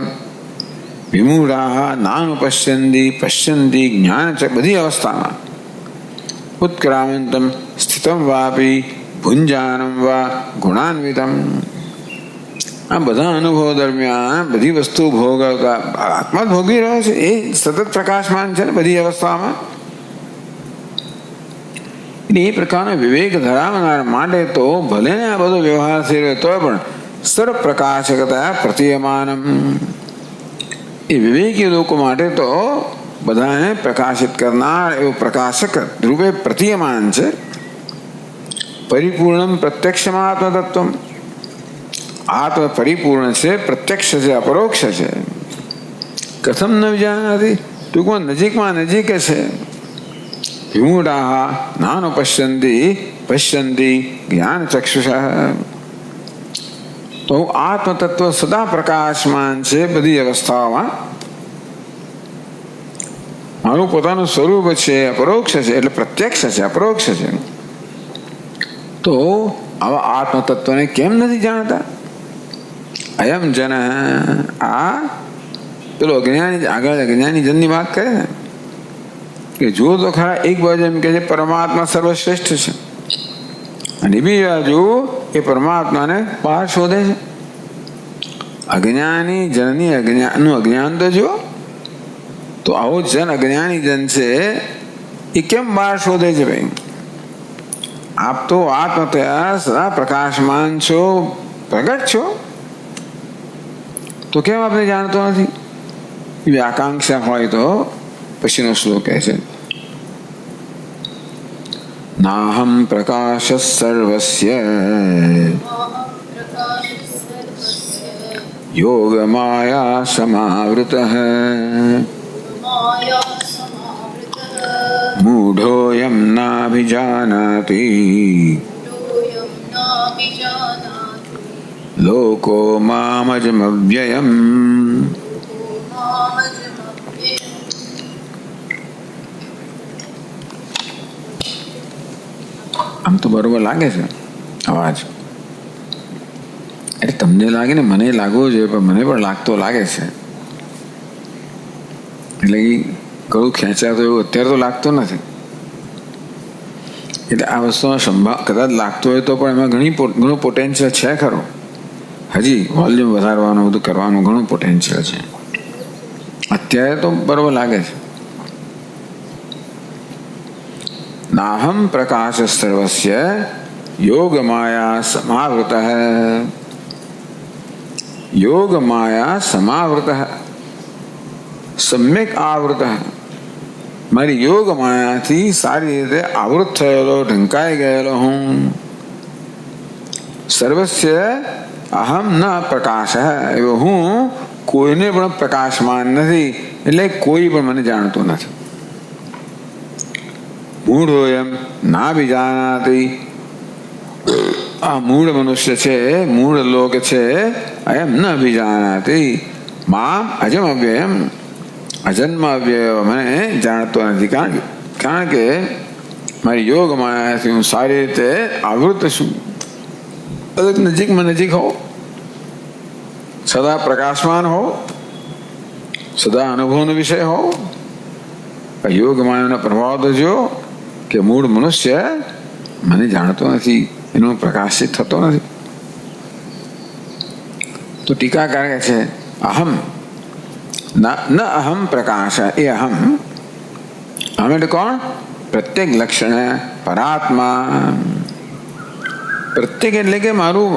વિમૂઢા નાનુપશ્યંતિ પશ્યંતિ જ્ઞાન ચ. બધી અવસ્થામાં ઉત્ક્રામંતમ સ્થિતમ વાપી ભુંજાનમ વા ગુણાન્વિતમ. આ બધા અનુભવો દરમિયાન બધી વસ્તુ ભોગવતા આત્મા ભોગવી રહ્યો છે. એ સતત પ્રકાશમાન છે ને બધી અવસ્થામાં. એ પ્રકારનો વિવેક ધરાવનાર માટે તો ભલે ને આ બધો વ્યવહાર થઈ રહ્યો તો પણ સર્વ પ્રકાશકતા પ્રતીયમાનમ. એ વિવેકી લોકો માટે તો બધાને પ્રકાશિત કરનાર એવું પ્રકાશક રૂપે પ્રતીયમાન છે. પરિપૂર્ણ પ્રત્યક્ષમાં આત્મતત્વ. આત્મ પરિપૂર્ણ છે, પ્રત્યક્ષ છે, અપરોક્ષ છે. કથમ ન વિજાનાતિ, ટૂંકમાં નજીકમાં નજીક છે. વિમૂઢા નાનો પશ્યંતિ જ્ઞાન ચક્ષુષા. તો આત્મતત્વ સદા પ્રકાશમાન છે બધી અવસ્થાઓમાં. મારું પોતાનું સ્વરૂપ છે અપરોક્ષ છે, એટલે પ્રત્યક્ષ છે, અપરોક્ષ છે. તો આવા આત્મતત્વને કેમ નથી જાણતા? અયમ જન, આ પેલો અજ્ઞાની, આગળ અજ્ઞાની જનની વાત કરે ને કે જો તો ખરા, એક બાજુ એમ કે છે પરમાત્મા સર્વશ્રેષ્ઠ છે, અને બીજી બાજુ એ પરમાત્માને બહાર શોધે છે. અજ્ઞાની જનની અજ્ઞાનનું અજ્ઞાન તો જો, તો આવો જન અજ્ઞાની જન છે એ કેમ બહાર શોધે છે? ભાઈ, આપ તો આત્મતયા સદા પ્રકાશમાન છો, પ્રગટ છો, તો કેમ આપણે જાણતો નથી? એવી આકાંક્ષા હોય તો પછીનો શ્લોક કહે છે, નાહમ પ્રકાશ સર્વસ્ય યોગ માયા સમાવૃત મૂઢોયમ નાભિજાનાતિ લોકો મામજમવ્યયમ. આમ તો બરોબર લાગે છે અવાજ, એટલે તમને લાગે ને મને લાગવો જોઈએ, પણ મને પણ લાગતો લાગે છે. એટલે ગળું ખેંચાતો એવું અત્યારે તો લાગતો નથી. એટલે આ વસ્તુનો સંભાવ કદાચ લાગતો હોય તો પણ એમાં ઘણું પોટેન્શિયલ છે ખરો. હજી વોલ્યુમ વધારવાનું, બધું કરવાનું ઘણું પોટેન્શિયલ છે. અત્યારે તો બરોબર લાગે છે. નાહમ પ્રકાશ સર્વસ્ય યોગ માયા સમાવૃત, યોગ માયા સમાવૃત, સમ્યક આવૃત. મારી યોગ માયાથી સારી રીતે આવૃત થયેલો, ઢંકાઈ ગયેલો હું. સર્વસ્ય અહમ ન પ્રકાશ, એવો હું કોઈને પણ પ્રકાશમાન નથી, એટલે કોઈ પણ મને જાણતું નથી. મૂઢ એમ ના બીજાનાથી, આ મૂળ મનુષ્ય છે, મૂળ લોક છે, એમ ન બીજાનાથી મામ અજમ અવ્યયમ, અજન્મ અવ્યય મને જાણતો નથી. કારણ કે મારી યોગ માયાથી હું સારી રીતે આવૃત છું. નજીકમાં નજીક હો, સદા પ્રકાશમાન હો, સદા અનુભવનો વિષય હો. યોગ માયાનો પ્રભાવ તો જો કે મૂળ મનુષ્ય મને જાણતો નથી, એનો પ્રકાશિત થતો નથી. તો ટીકાકાર કહે છે અહમ ન અહમ પ્રકાશ, એ અહમ એટલે કોણ? પ્રત્યેક લક્ષણ પરાત્મા. પ્રત્યેક એટલે કે મારું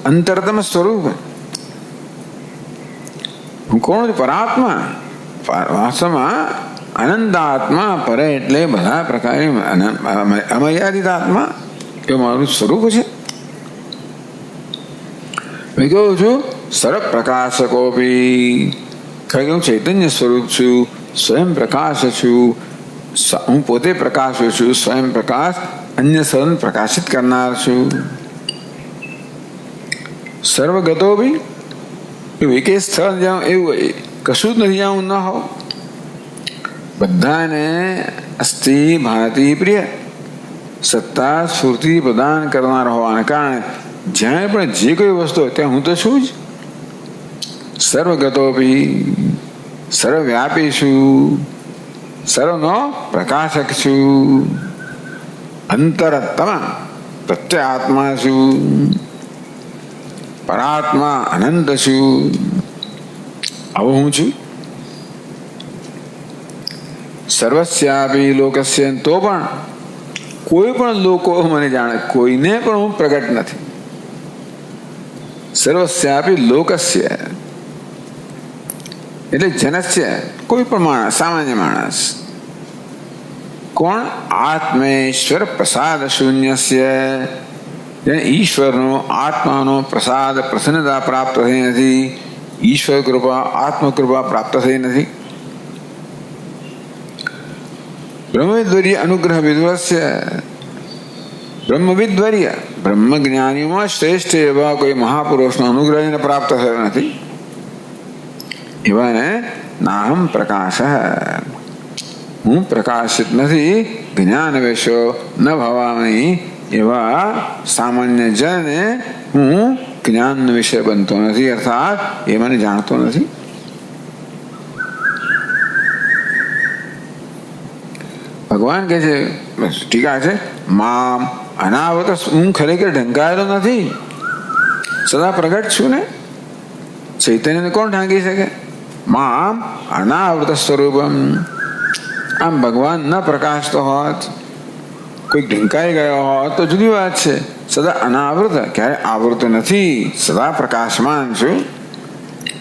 અંતરતમ સ્વરૂપ. હું કોણ છું? પરાત્મા. વાસ્તવમાં અનંતાત્મા, પરે એટલે બધા પ્રકારે અમર્યાદિત આત્મા, એ મારું સ્વરૂપ છે. મેં કહું છું સર્વ પ્રકાશકોપી, હું ચૈતન્ય સ્વરૂપ છું, સ્વયં પ્રકાશ છું. હું પોતે પ્રકાશ છું, સ્વયં પ્રકાશ, અન્ય સર્વ પ્રકાશિત કરનાર છું. સર્વગતો બી એક સ્થળ જાઉં એવું કશું જ નથી, જાઉં ના હોઉં. બધાને અસ્થિ ભાતિ પ્રિય સત્તા સ્ફૂર્તિ પ્રદાન કરનાર હોવાને કારણે જ્યાં પણ જે કોઈ વસ્તુ હોય ત્યાં હું તો છું જ. સર્વગતોપી, સર્વવ્યાપી છું, સર્વનો પ્રકાશક છું. અંતરતમ પ્રત્યે આત્મા છું, પરાત્મા અનંત છું. આવો હું છું. સર્વસ્યાપી લોકસ્ય, તો પણ કોઈ પણ લોકો મને જાણે, કોઈને પણ હું પ્રગટ નથી. સર્વસ્યાપી લોકસ્ય એટલે જનસ્ય, કોઈ પણ માણસ, સામાન્ય માણસ. કોણ? આત્મેશ્વર પ્રસાદ શૂન્યસ્ય, જેને ઈશ્વરનો, આત્માનો પ્રસાદ, પ્રસન્નતા પ્રાપ્ત થઈ નથી, ઈશ્વર કૃપા, આત્મકૃપા પ્રાપ્ત થઈ નથી. બ્રહ્મવિદ્વર્ય અનુગ્રહ વિદ્વસ્ય, બ્રહ્મવિદ્વર્ય બ્રહ્મ જ્ઞાનીઓમાં શ્રેષ્ઠ એવા કોઈ મહાપુરુષનો અનુગ્રહ એને પ્રાપ્ત થયો નથી. એવાને નાહમ પ્રકાશ, હું પ્રકાશિત નથી, જ્ઞાન વેશો ન ભવામી, એવા સામાન્ય જનને હું જ્ઞાન વિષય બનતો નથી, અર્થાત એ મને જાણતો નથી. ભગવાન કહે છે, ટીકા છે, મામ અનાવૃત, હું ખરેખર ઢંકાયેલો નથી, સદા પ્રગટ છું ને. ચૈતન્યને કોણ ઢાંકી શકે? મામ અનાવૃત સ્વરૂપમ. આમ ભગવાન ન પ્રકાશતો હોત, કોઈક ઢંકાઈ ગયો હોત તો જુદી વાત છે. સદા અનાવૃત, ક્યારે આવૃત નથી, સદા પ્રકાશમાન છું.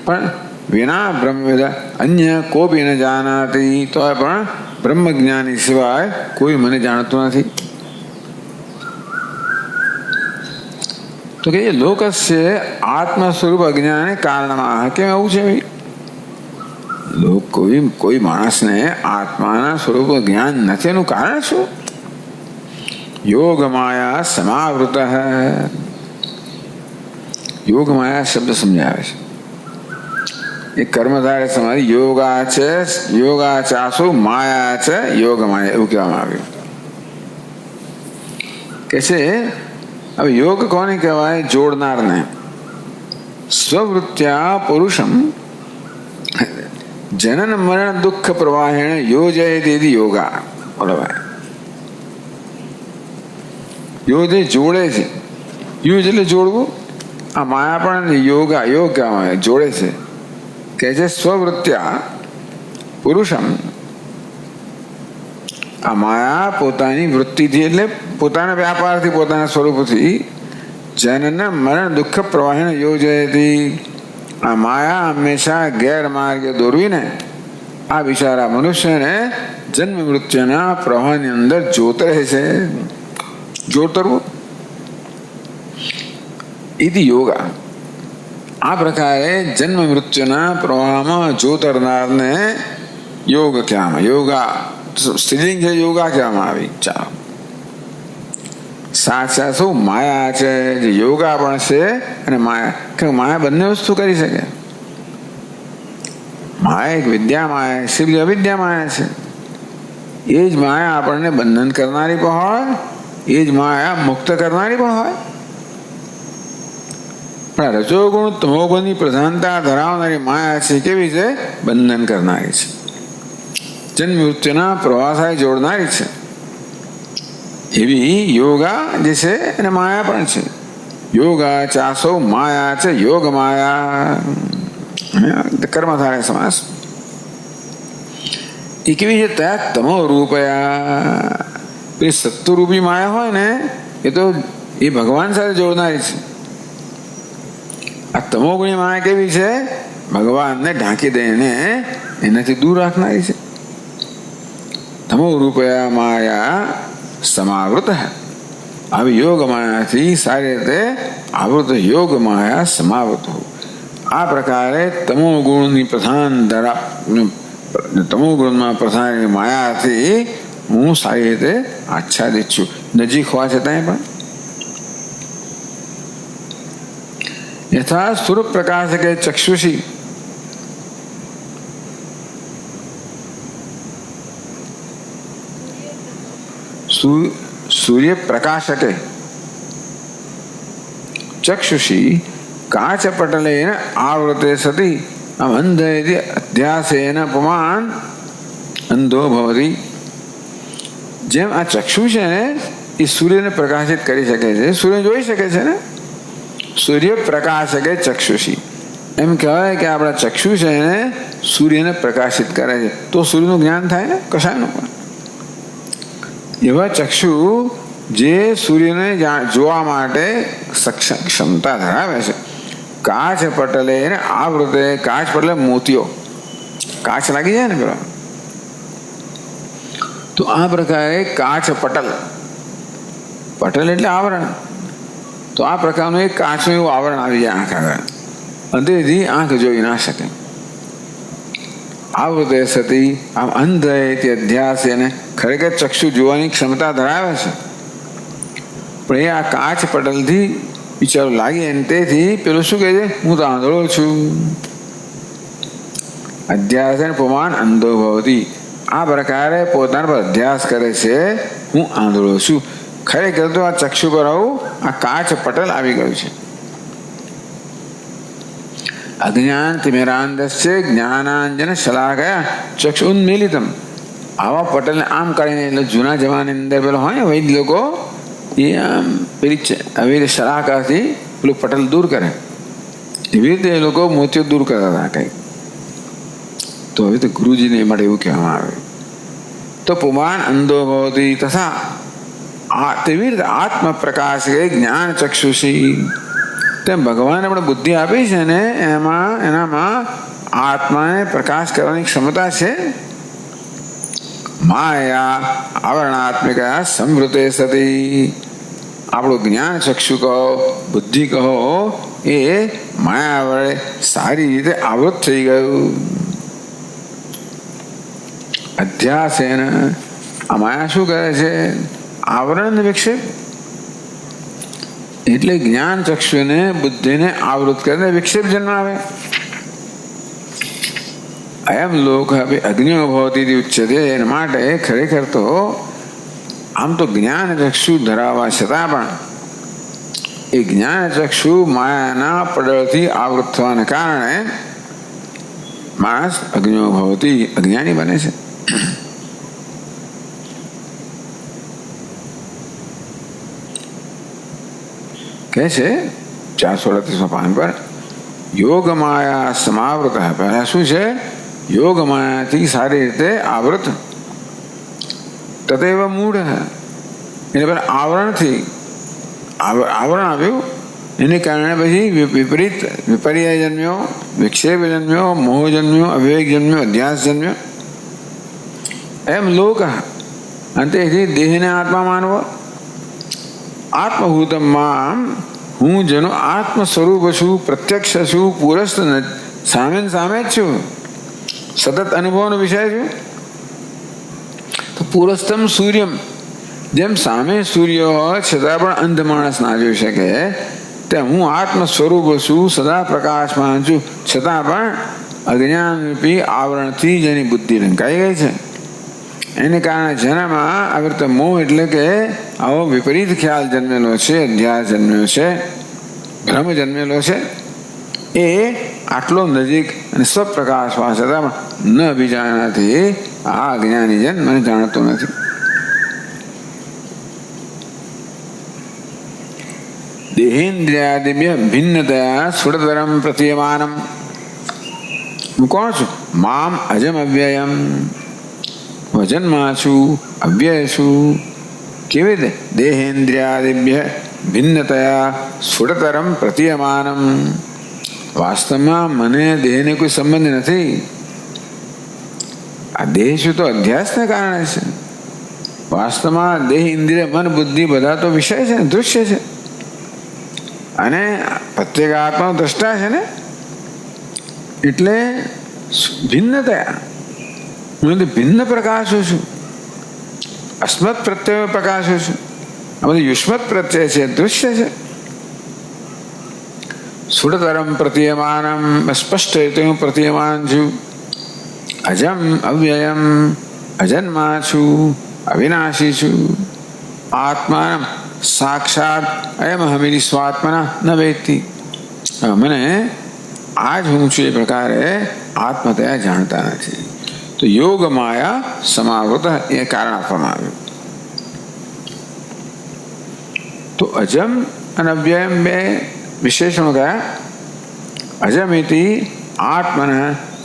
પણ વિના બ્રહ્મવિદ અન્ય કોપી ન જાનાતી, તો પણ બ્રહ્મજ્ઞાની સિવાય કોઈ મને જાણતું નથી. તો કે લોકસ્ય આત્મ સ્વરૂપ અજ્ઞાને કારણમાં. કેમ આવું છે ભાઈ? કોઈ માણસને આત્માના સ્વરૂપ જ્ઞાન નથી, એનું કારણ શું? યોગ માયા સમાવૃત. યોગ માયા શબ્દ સમજાવે છે. એ કર્મધારે સમાધિ યોગા છે, યોગા ચાસુ માયા છે, યોગ માયા, એવું કહેવામાં આવ્યું. કે છે હવે યોગ કોને કહેવાય? જોડનારને. સ્વવૃત્ત્યા પુરુષમ જનન મરણ દુઃખ પ્રવાહેણ યોજય તેથી યોગા. બોલો ભાઈ, યોજે જોડે છે. યુજ એટલે જોડવું. આ માયા પણ યોગા, યોગ કહેવાય, જોડે છે. કે છે સ્વવૃત્ત્યા પુરુષમ. આ માયા પોતાની વૃત્તિથી, એટલે પોતાના વ્યાપારથી, પોતાના સ્વરૂપથી જનન મરણ દુઃખ પ્રવાહીને યોજયતી. આ માયા હંમેશા ગેરમાર્ગે દોરવીને આ બિચારા મનુષ્યને જન્મ મૃત્યુના પ્રવાહની અંદર જોતરે છે. જોતરવું ઇતિ યોગા. આ પ્રકારે જન્મ મૃત્યુના પ્રવાહમાં જોતરનારને યોગ કહેવામાં, યોગા સ્ત્રીલિંગ છે, યોગા કહેવામાં આવી. ચાલો, સાચા શું માયા છે, જે યોગા પણ છે અને માયા. કે માયા બંને વસ્તુ કરી શકે. માયા એક વિદ્યા માયા છે, બીજી અવિદ્યા માયા છે. એ જ માયા આપણને બંધન કરનારી પણ હોય, એ જ માયા મુક્ત કરનારી પણ હોય. પણ રજોગુણ તમોગુણની પ્રધાનતા ધરાવનારી માયા છે, કેવી છે? બંધન કરનારી છે, જન્મ મૃત્યુના પ્રવાસાય જોડનારી છે. એવી યોગા જે છે અને માયા પણ છે. યોગા ચાસો માયા છે, યોગ માયા. કર્મધારય સમાસ. એ કેવી છે? ત્યાં તમો રૂપયા. પેલી સત્વરૂપી માયા હોય ને, એ તો એ ભગવાન સાથે જોડનારી છે. આ તમોગુણી માયા કેવી છે? ભગવાનને ઢાંકી દઈને એનાથી દૂર રાખનારી છે. તમો રૂપયા માયા સમાવૃત. આવી યોગ માયાથી સારી રીતે આવૃત, યોગ માયા સમાવૃત. આ પ્રકારે તમો ગુણની પ્રધાન તમો ગુણમાં પ્રધાન માયાથી હું સારી રીતે આચ્છાદિત છું. નજીક હોવા છતાંય પણ યથા સ્વરૂપ પ્રકાશકે ચક્ષુષી. સૂર્ય પ્રકાશકે ચક્ષુષી કાચપટલેન આવૃતે સતી અંધેતિ અધ્યાસેન પુમાન અંધો ભવતિ. જેમ આ ચક્ષુ છે ને, એ સૂર્યને પ્રકાશિત કરી શકે છે, સૂર્ય જોઈ શકે છે ને. સૂર્ય પ્રકાશકે ચક્ષુષી. એમ કહેવાય કે આપણા ચક્ષુ છે ને સૂર્યને પ્રકાશિત કરે છે, તો સૂર્યનું જ્ઞાન થાય ને, કશાયનું પણ. એવા ચક્ષુ જે સૂર્યને જોવા માટે ક્ષમતા ધરાવે છે. કાચ પટલે આવૃતે. કાચ પટલે મોતીઓ, કાચ લાગી જાય ને પેલા, તો આ પ્રકારે કાચ પટલ, પટલ એટલે આવરણ. તો આ પ્રકારનું એક કાચનું એવું આવરણ આવી જાય આંખ આગળ, અંધેથી આંખ જોઈ ના શકે. આવૃતે સતી આમ અંધ તે અધ્યાસ. એને ખરેખર ચક્ષુ જોવાની ક્ષમતા ધરાવે છે, પણ એ આ કાચ પટલથી બિચારો લાગે, અને તેથી પેલું શું કહે છે? હું તો આંધળો છું. અધ્યાસન પુમાન અંધો ભવતી. આ પ્રકારે પોતાના પર અધ્યાસ કરે છે, હું આંધળો છું. ખરેખર તો આ ચક્ષુ પર આ કાચ પટલ આવી ગયું છે. અજ્ઞાન તિમિરાંધસ્ય જ્ઞાનાંજન શલાકયા ચક્ષુ ઉન્મીલિતમ. આવા પટલને આમ કરીને, એટલે જૂના જમાની અંદર પેલો હોય ને વૈદ લોકો, એ આમ પેલી આવી રીતે શલાકાથી પેલું પટલ દૂર કરે. એવી રીતે એ લોકો મોતિયો દૂર કરતા હતા કંઈક. તો હવે તો ગુરુજીને એ માટે એવું કહેવામાં આવે. તો પુમાન અંધો ભવતી તથા તેવી રીતે આત્મ પ્રકાશ જ્ઞાન ચક્ષુષી. તેમ ભગવાને પણ બુદ્ધિ આપી છે ને, એનામાં આત્માને પ્રકાશ કરવાની ક્ષમતા છે. માયા આવરણાત્મિકા સંવૃતે સતી. આપણું જ્ઞાન ચક્ષુ કહો, બુદ્ધિ કહો, એ માયા વડે સારી રીતે આવૃત થઈ ગયું. અધ્યાસ આ માયા શું કરે છે? આવરણ વિક્ષેપ. એટલે જ્ઞાન ચક્ષુને બુદ્ધિને આવૃત કરીને વિક્ષેપ જન્માવે. અયમ લોક હવે અગ્નિઓ ભવતી ઉચ્ચતે. એના માટે ખરેખર તો આમ તો જ્ઞાન ચક્ષુ ધરાવવા છતાં પણ એ જ્ઞાન ચક્ષુ માયાના પડળથી આવૃત થવાને કારણે માણસ અગ્નિઓ ભવતી અજ્ઞાની બને છે. કહે છે 438 પાન પર, યોગ માયા સમાવૃત. પહેલા શું છે? યોગ માયાથી સારી રીતે આવૃત. તદેવ મૂઢ. એટલે પેલા આવરણથી આવરણ આવ્યું, એને કારણે પછી વિપરીત વિપર્ય જન્મ્યો, વિક્ષેપ જન્મ્યો, મોહ જન્મ્યો, અવિવેક જન્મ્યો, અધ્યાસ જન્મ્યો. એમ લોક અંતે દેહને આત્મા માનવો. આત્મભૂતમાં હું જેનો આત્મ સ્વરૂપ છું, પ્રત્યક્ષ છું, પુરસ્ત સામે સામે જ છું, સતત અનુભવનો વિષય છું. તો પુરસ્તમ સૂર્યમ, જેમ સામે સૂર્ય હોય છતાં પણ અંધ માણસ ના જોઈ શકે, તેમ હું આત્મ સ્વરૂપ છું, સદા પ્રકાશમાં છું, છતાં પણ અજ્ઞાન રૂપી આવરણથી જેની બુદ્ધિ ઢંકાઈ ગઈ છે, એને કારણે જેનામાં આવી રીતે મોહ એટલે કે આવો વિપરીત ખ્યાલ જન્મેલો છે, અધ્યાસ જન્મેલો છે, ભ્રમ જન્મેલો છે, એ આટલો નજીક અને સ્વપ્રકાશ હોવા છતાં ન અભિજાનાથી આ અજ્ઞાની જન મને જાણતો નથી. દેહેન્દ્રિયાદિભ્ય ભિન્નતયા સ્ફુટતરમ પ્રતીયમાનમ. હું કોણ છું? મામ અજમ અવ્યયમ. વજનમાં છું, અવ્યય છું. કેવી રીતે? દેહેન્દ્રિયાદિભ્ય ભિન્નતયા સ્ફુટતરમ પ્રતીયમાનમ. વાસ્તવમાં મને દેહને કોઈ સંબંધ નથી. આ દેહ શું તો અધ્યાસને કારણે છે. વાસ્તવમાં દેહ, ઇન્દ્રિય, મન, બુદ્ધિ બધા તો વિષય છે, દૃશ્ય છે, અને પ્રત્યેક આત્મા દ્રષ્ટા છે ને. એટલે ભિન્નતયા હું ભિન્ન પ્રકાશો છું, અસ્મત પ્રત્યય પ્રકાશો છું. આ બધું યુષ્મત પ્રત્યય છે, દૃશ્ય છે. સુડતરમ પ્રતીયમાનમ, સ્પષ્ટ રીતે હું પ્રતીયમાન છું. અજમ અવ્યયમ, અજન્મા છું, અવિનાશી છું. આત્મા સાક્ષાત અયમ હમિની સ્વાત્મના ન વેત્તિ. મને આજ હું છું એ પ્રકારે આત્મતયા જાણતા નથી. તો યોગ માયા સમાવૃત એ કારણ આપવામાં આવ્યું. તો અજમ અને અવ્યયમ બે વિશેષણો કયા? અજમિતિ આત્મન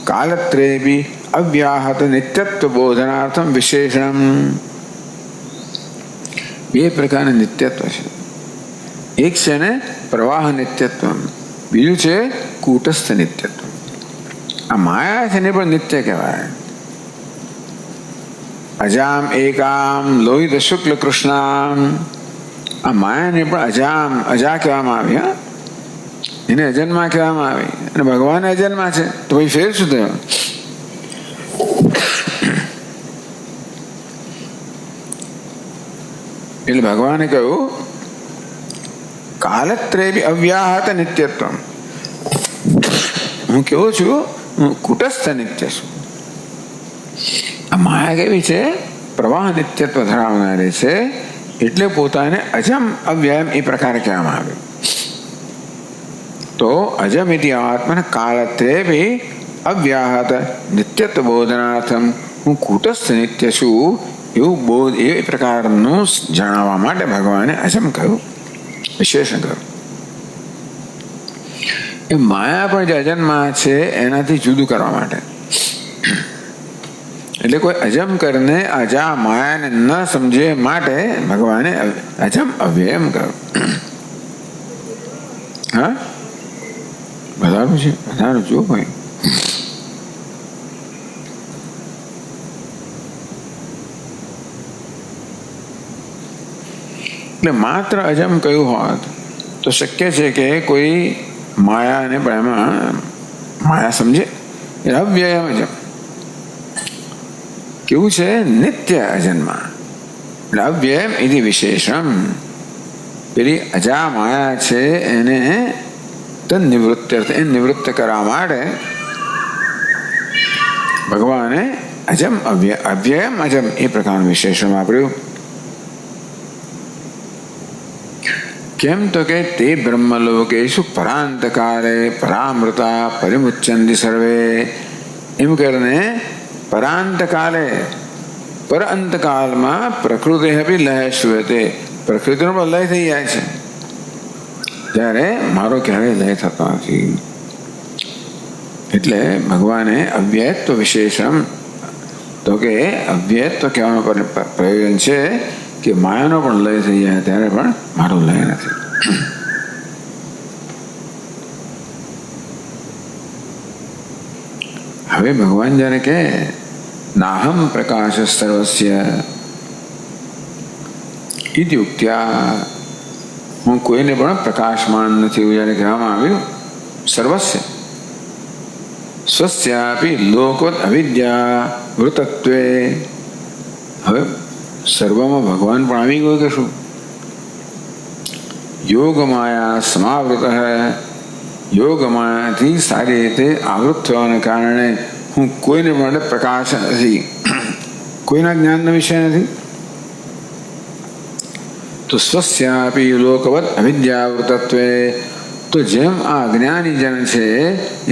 કાલત્રેપી અવ્યાહત નિત્યત્વ બોધનાર્થમ વિશેષણમ. બે પ્રકારના નિત્યત્વ છે. એક છે ને પ્રવાહ નિત્યત્વ, બીજું છે કૂટસ્થ નિત્યત્વ. આ માયા છે ને પણ નિત્ય કહેવાય. અજામ એકામ લોહિત શુક્લ કૃષ્ણામ. આ માયાને પણ અજામ, અજા કહેવામાં આવી. હા, એને અજન્મા કહેવામાં આવી, અને ભગવાન અજન્મા છે. તો ભાઈ ફેર શું થયો? એટલે ભગવાને કહ્યું કાલત્રેય અવ્યાહત નિત્યત્વ. હું કેવો છું? હું કુટસ્થ નિત્ય છું. આ માયા કેવી છે? પ્રવાહ નિત્યત્વ ધરાવનારી છે, એટલે પોતાને અજમ અવ્યયમ એ પ્રકારે કહેવામાં આવે. તો અજમ ઇતિ આત્મન કાળત્રે અવ્યાહત નિત્યત્વ બોધનાર્થમ હું કુટસ્થ નિત્ય છું એવું બોધ એ પ્રકારનું જણાવવા માટે ભગવાને અજમ કહ્યું, વિશેષણ કહ્યું. એ માયા પણ જે અજન્મા છે એનાથી જુદું કરવા માટે. એટલે કોઈ અજમ કરીને અજા માયાને ન સમજે માટે ભગવાને અજમ અવ્યયમ કહ્યું. હા, વધારું છે, વધારું જો ભાઈ. એટલે માત્ર અજમ કયું હોત તો શક્ય છે કે કોઈ માયાને પણ એમાં માયા સમજે. અવ્યયમ અજમ કેવું છે? નિત્ય અજન્મા. એટલે અવ્યયમ ઇતિ વિશેષમ. પેલી અજા માયા છે એને તન્નિવૃત્ત્યર્થ નિવૃત્ત કરવા માટે ભગવાને અજમ અવ્યયમ અજમ એ પ્રકારનું વિશેષણ વાપર્યું. કેમ તો કે તે બ્રહ્મલોકેશુ પરાંતકાલે પરામૃતા પરિમુચ્યંતિ સર્વે. એમ કરીને પરાંતકાલે પર અંતકાલમાં પ્રકૃતિ અપી લય શ્રૂયતે. પ્રકૃતિનો પણ લય થઈ જાય છે, ત્યારે મારો ક્યારેય લય થતો નથી. એટલે ભગવાને અવ્યયત્વ વિશેષમ તો કે અવ્યયત્વ કહેવાનું પ્રયોજન છે કે માયાનો પણ લય થઈ જાય ત્યારે પણ મારો લય નથી. હવે ભગવાન જયારે કે નાહમ પ્રકાશ સર્વસ્ય ઇત્યુક્ત્યા, હું કોઈને પણ પ્રકાશમાન નથી એવું જયારે કહેવામાં આવ્યું, સર્વસ્ય સ્વસ્યાપી લોકોત અવિદ્યા વૃતત્વે. હવે સર્વમાં ભગવાન પણ આવી ગયો કે શું? યોગ માયા સમાવૃત. યોગ માયાથી સારી રીતે આવૃત થવાને કારણે હું કોઈને માટે પ્રકાશ નથી, કોઈના જ્ઞાનનો વિષય નથી. તો સ્વસ્યાપી લોકવત અવિદ્યાવૃતત્વે. તો જેમ આ અજ્ઞાની જન છે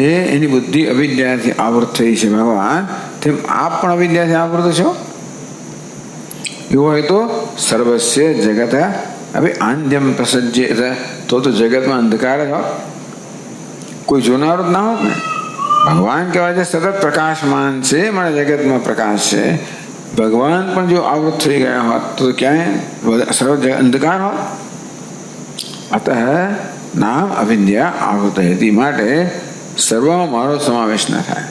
એ એની બુદ્ધિ અવિદ્યાથી આવૃત થઈ છે ભગવાન, તેમ આપ પણ અવિદ્યાથી આવૃત છો. એવું હોય તો સર્વસ્ય જગત હવે આંધ્યમ પ્રસજ્યેત. તો જગતમાં અંધકાર જ હોત, કોઈ જોનારું જ ના હોત ને. ભગવાન કહેવાય છે સતત પ્રકાશમાન છે, મારા જગતમાં પ્રકાશ છે. ભગવાન પણ જો આવૃત થઈ ગયા હોત તો ક્યાંય સર્વ અંધકાર હોત. અતઃ નામ અવિદ્યા આવૃત હતી. માટે સર્વમાં મારો સમાવેશ ન થાય.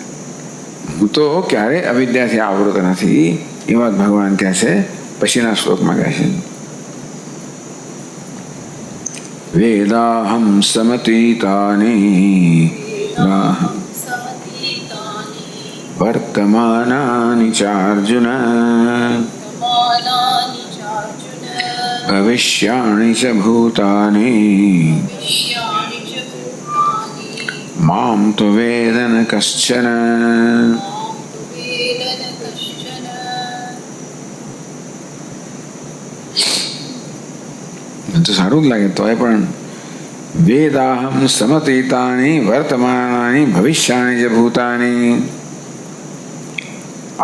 હું તો ક્યારેય અવિદ્યાથી આવૃત નથી. એ વાત ભગવાન કહે છે પછીના શ્લોકમાં કહે છે. વેદાહમ સમતીતાની વર્તમાનાનિ ચાર્જુન ભવિષ્યાણિ ચ ભૂતાની મામ તુ વેદ ન કશ્ચન. તો સારું જ લાગે તો પણ વેદાહમ સમતીતાની વર્તમાનાની ભવિષ્યાની જ ભૂતાની.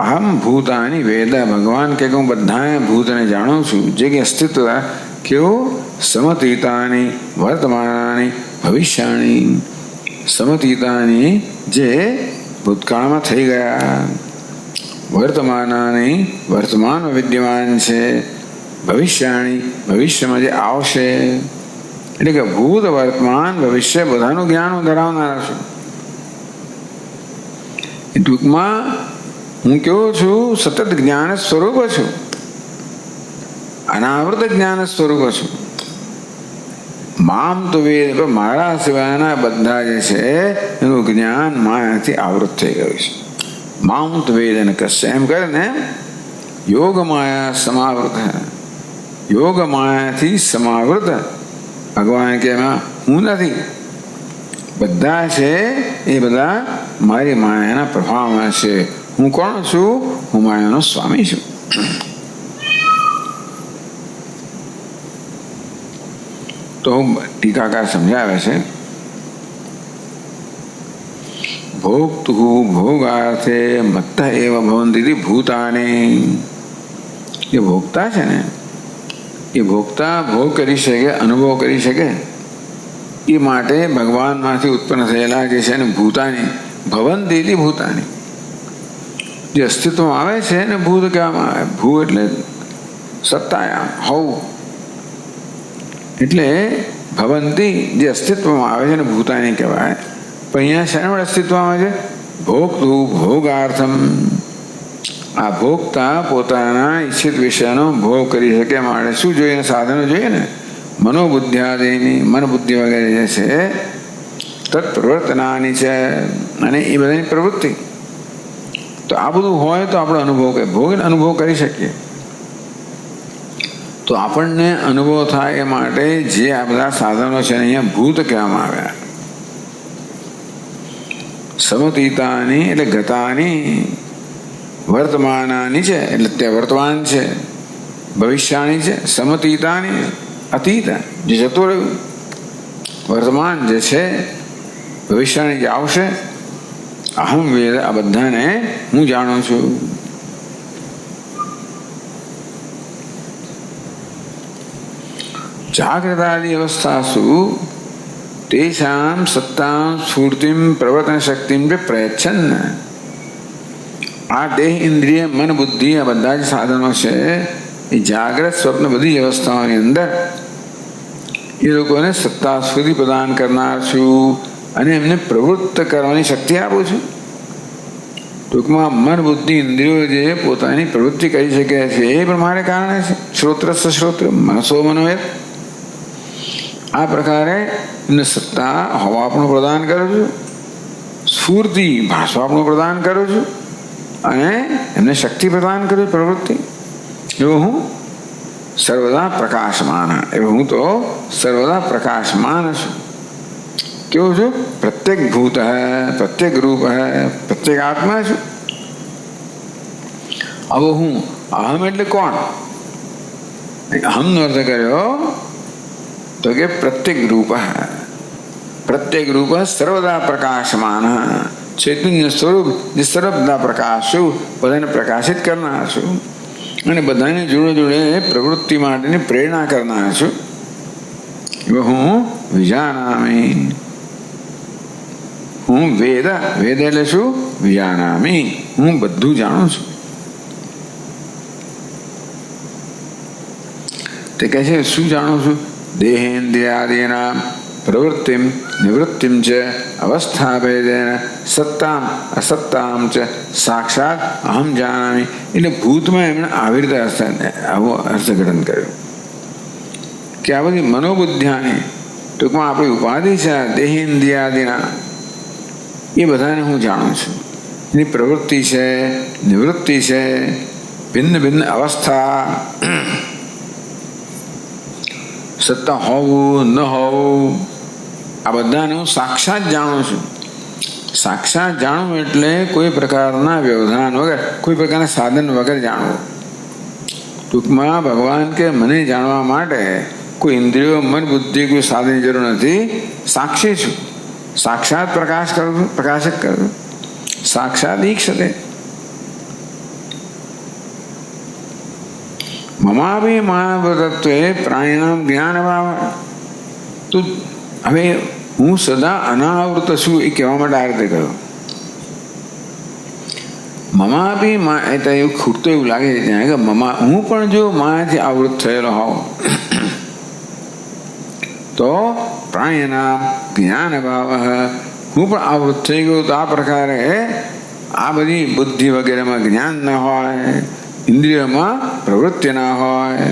અહમ ભૂતાની વેદ. ભગવાન કે હું બધા ભૂતને જાણું છું, જે કે અસ્તિત્વ કેવું? સમતીતાની વર્તમાનાની ભવિષ્યાની. સમતીતાની જે ભૂતકાળમાં થઈ ગયા, વર્તમાનાની વર્તમાનમાં વિદ્યમાન છે, ભવિષ્યાની ભવિષ્યમાં જે આવશે. એટલે કે ભૂત વર્તમાન ભવિષ્ય બધાનું જ્ઞાન હું ધરાવનાર છું. ટૂંકમાં હું કેવો છું? સતત જ્ઞાન સ્વરૂપ છું, અનાવૃત જ્ઞાન સ્વરૂપ છું. મામ તો વેદ. મારા સિવાયના બધા જે છે એનું જ્ઞાન માયાથી આવૃત થઈ ગયું છે. મામ તો વેદ ને કશે એમ કરે ને. યોગ માયા સમાવૃત. યોગ માયાથી સમાવૃત. ભગવાન કે એમાં હું નથી. બધા છે એ બધા મારી માયાના પ્રભાવમાં છે. હું કોણ છું? હું માયાનો સ્વામી છું. તો ટીકાકાર સમજાવે છે, ભોક્તુ ભોગાર્થે મત્ત એવ ભવંતી ભૂતાની. એ ભોગતા છે ને, એ ભોગતા ભોગ કરી શકે, અનુભવ કરી શકે, એ માટે ભગવાનમાંથી ઉત્પન્ન થયેલા જે છે ને ભૂતાની, ભવંતી ભૂતાની, જે અસ્તિત્વમાં આવે છે ને ભૂત કહેવામાં આવે. ભૂ એટલે સત્તાયા, હોવું. એટલે ભવંતી જે અસ્તિત્વમાં આવે છે ને ભૂતાની કહેવાય. પણ અહીંયા શેના વડે અસ્તિત્વમાં આવે છે? ભોગતુ ભોગાર્થમ. આ ભોગતા પોતાના ઈચ્છિત વિષયનો ભોગ કરી શકે માટે શું જોઈએ? સાધનો જોઈએ ને. મનોબુદ્ધિઆદિની, મન બુદ્ધિ વગેરે જે છે તત્પ્રવર્તનાની છે, અને એ બધાની પ્રવૃત્તિ. તો આ બધું હોય તો આપણે અનુભવ ભોગ અનુભવ કરી શકીએ. તો આપણને અનુભવ થાય એ માટે જે આ બધા સાધનો છે અહીંયા ભૂત કહેવામાં આવ્યા. સમતીતાની એટલે ગતાની, વર્તમાનાની છે એટલે તે વર્તમાન છે, ભવિષ્યાની છે. સમતીતાની અતીત જે જતું રહ્યું, વર્તમાન જે છે, ભવિષ્યની જે આવશે. અહમ વેદ, આ બધાને હું જાણું છું. જાગ્રતાદિ અવસ્થાસુ તેષામ સત્તામ સ્ફૂર્તિમ પ્રવર્તન શક્તિમ પ્રયચ્છન. આ દેહ, ઇન્દ્રિય, મન, બુદ્ધિ, આ બધા જ સાધનો છે એ જાગ્રત સ્વપ્ન બધી અવસ્થાઓની અંદર એ લોકોને સત્તા સ્ફૂર્તિ પ્રદાન કરનાર છું, અને એમને પ્રવૃત્ત કરવાની શક્તિ આપું છું. ટૂંકમાં મન, બુદ્ધિ, ઇન્દ્રિયો જે પોતાની પ્રવૃત્તિ કરી શકે છે એ પણ મારે કારણે છે. શ્રોત્રસ્થ શ્રોત્ર મનસો મનોયત. આ પ્રકારે એમને સત્તા હવા પણ પ્રદાન કરું છું, સ્ફૂર્તિ ભાષવા પણ પ્રદાન કરું છું, અને એમને શક્તિ પ્રદાન કરું, પ્રવૃત્તિ. એવો હું સર્વદા પ્રકાશમાન, એવો હું તો સર્વદા પ્રકાશમાન છું. કેવું છું? પ્રત્યેક ભૂત હૈ, પ્રત્યેક રૂપ હૈ, પ્રત્યેક આત્મા છું. હવે હું અહમ એટલે કોણ? અહમનો અર્થ કર્યો તો કે પ્રત્યેક રૂપ, પ્રત્યેક રૂપ સર્વદા પ્રકાશમાન, ચૈતન્ય સ્વરૂપ જે સર્વદા પ્રકાશ છું, બધાને પ્રકાશિત કરનાર છું, અને બધાને જોડે જોડે પ્રવૃત્તિ માટેની પ્રેરણા કરનાર છું. હું વિજાનામી, હું વેદ, વેદ એટલે શું? વિજાનામી, હું બધું જાણું છું. તે કહે છે શું જાણું છું? દેહેન્દ્રિયાદીના પ્રવૃત્તિમ નિવૃત્તિમ ચ અવસ્થા ભેદેન સત્તામ અસત્તામ ચ સાક્ષાત અહમ જાનામી. એટલે ભૂતમાં એમણે આવી રીતે આવું અર્થઘટન કર્યું કે આ બધી મનોબુદ્ધિની, ટૂંકમાં આપણી ઉપાધિ છે દેહેન્દ્રિયાદીના, એ બધાને હું જાણું છું. એની પ્રવૃત્તિ છે, નિવૃત્તિ છે, ભિન્ન ભિન્ન અવસ્થા, સત્તા હોવું ન હોવું, આ બધાને હું સાક્ષાત જાણું છું. સાક્ષાત જાણવું એટલે કોઈ પ્રકારના વ્યવધાન વગર, કોઈ પ્રકારના સાધન વગર જાણવું. ટૂંકમાં ભગવાન કે મને જાણવા માટે કોઈ ઇન્દ્રિયો, મન, બુદ્ધિ, કોઈ સાધનની જરૂર નથી. સાક્ષી છું, સાક્ષાત પ્રકાશ કરું છું, પ્રકાશિત કરું છું. સાક્ષાત ઈક્ષતે મમાભી માનવતત્વે પ્રાણીનામ જ્ઞાન ભાવ. તો હવે હું સદા અનાવૃત છું એ કહેવા માટે આ રીતે કહ્યું. મમાભી એટલે એવું ખૂટતું એવું લાગે છે ત્યાં કે મમા, હું પણ જો માયાથી આવૃત થયેલો હોઉં તો પ્રાણીનામ જ્ઞાન ભાવ, હું પણ આવૃત થઈ ગયો. તો આ પ્રકારે આ બધી બુદ્ધિ વગેરેમાં જ્ઞાન ન હોય, ઇન્દ્રિયોમાં પ્રવૃત્તિ ના હોય.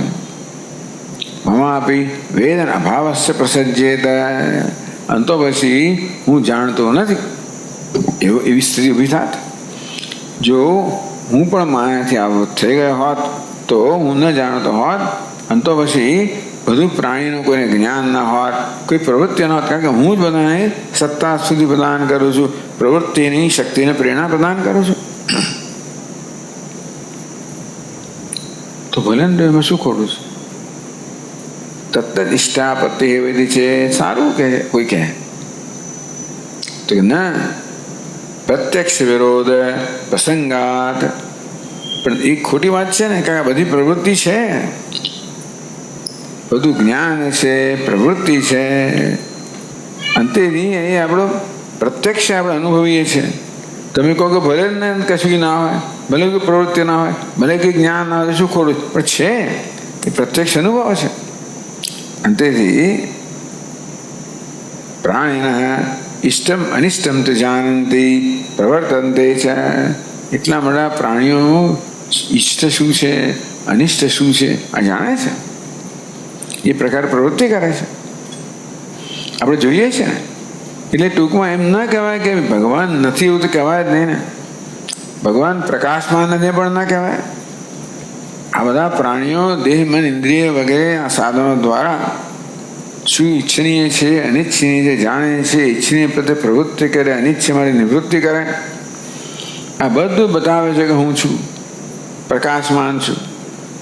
મમાપી વેદન અભાવસ્ય પ્રસજ્યેત, અંતો પછી હું જાણતો નથી એવી સ્થિતિ ઊભી થાત. જો હું પણ માયાથી આવૃત થઈ ગયો હોત તો હું ન જાણતો હોત, અંતો પછી બધું પ્રાણીનું કોઈને જ્ઞાન ના હોત, કોઈ પ્રવૃત્તિ ન હોત, કારણ કે હું જ બધાને સત્તા સુધી પ્રદાન કરું છું, પ્રવૃત્તિની શક્તિને પ્રેરણા પ્રદાન કરું છું. તો ભલે ને એમાં શું ખોટું છે? તત્ત ઇષ્ટાપત્તિ એવી છે, સારું કે કોઈ કહે તો ના, પ્રત્યક્ષ વિરોધ પ્રસંગાત. પણ એ ખોટી વાત છે ને, કારણ કે બધી પ્રવૃત્તિ છે, બધું જ્ઞાન છે, પ્રવૃત્તિ છે, અંતેથી એ આપણો પ્રત્યક્ષ આપણે અનુભવીએ છીએ. તમે કહો કે ભલે ને કશું ના હોય, ભલે કોઈ પ્રવૃત્તિ ના હોય, ભલે કોઈ જ્ઞાન ના હોય, શું ખોટું? પણ છે, એ પ્રત્યક્ષ અનુભવ છે. અંતેથી પ્રાણીના ઇષ્ટમ અનિષ્ટમ તો જાણંતી પ્રવર્તનતે છે. એટલા બધા પ્રાણીઓ ઇષ્ટ શું છે, અનિષ્ટ શું છે, આ જાણે છે, એ પ્રકાર પ્રવૃત્તિ કરે છે, આપણે જોઈએ છે ને. એટલે ટૂંકમાં એમ ના કહેવાય કે ભગવાન નથી, એવું તો કહેવાય જ નહીં ને. ભગવાન પ્રકાશમાં નથી પણ ના કહેવાય. આ બધા પ્રાણીઓ દેહ, મન, ઇન્દ્રિય વગેરે આ સાધનો દ્વારા શું ઈચ્છનીય છે, અનિચ્છનીય છે જાણે છે. ઈચ્છનીય પ્રત્યે પ્રવૃત્તિ કરે, અનિચ્છનીય માટે નિવૃત્તિ કરે. આ બધું બતાવે છે કે હું છું, પ્રકાશમાન છું,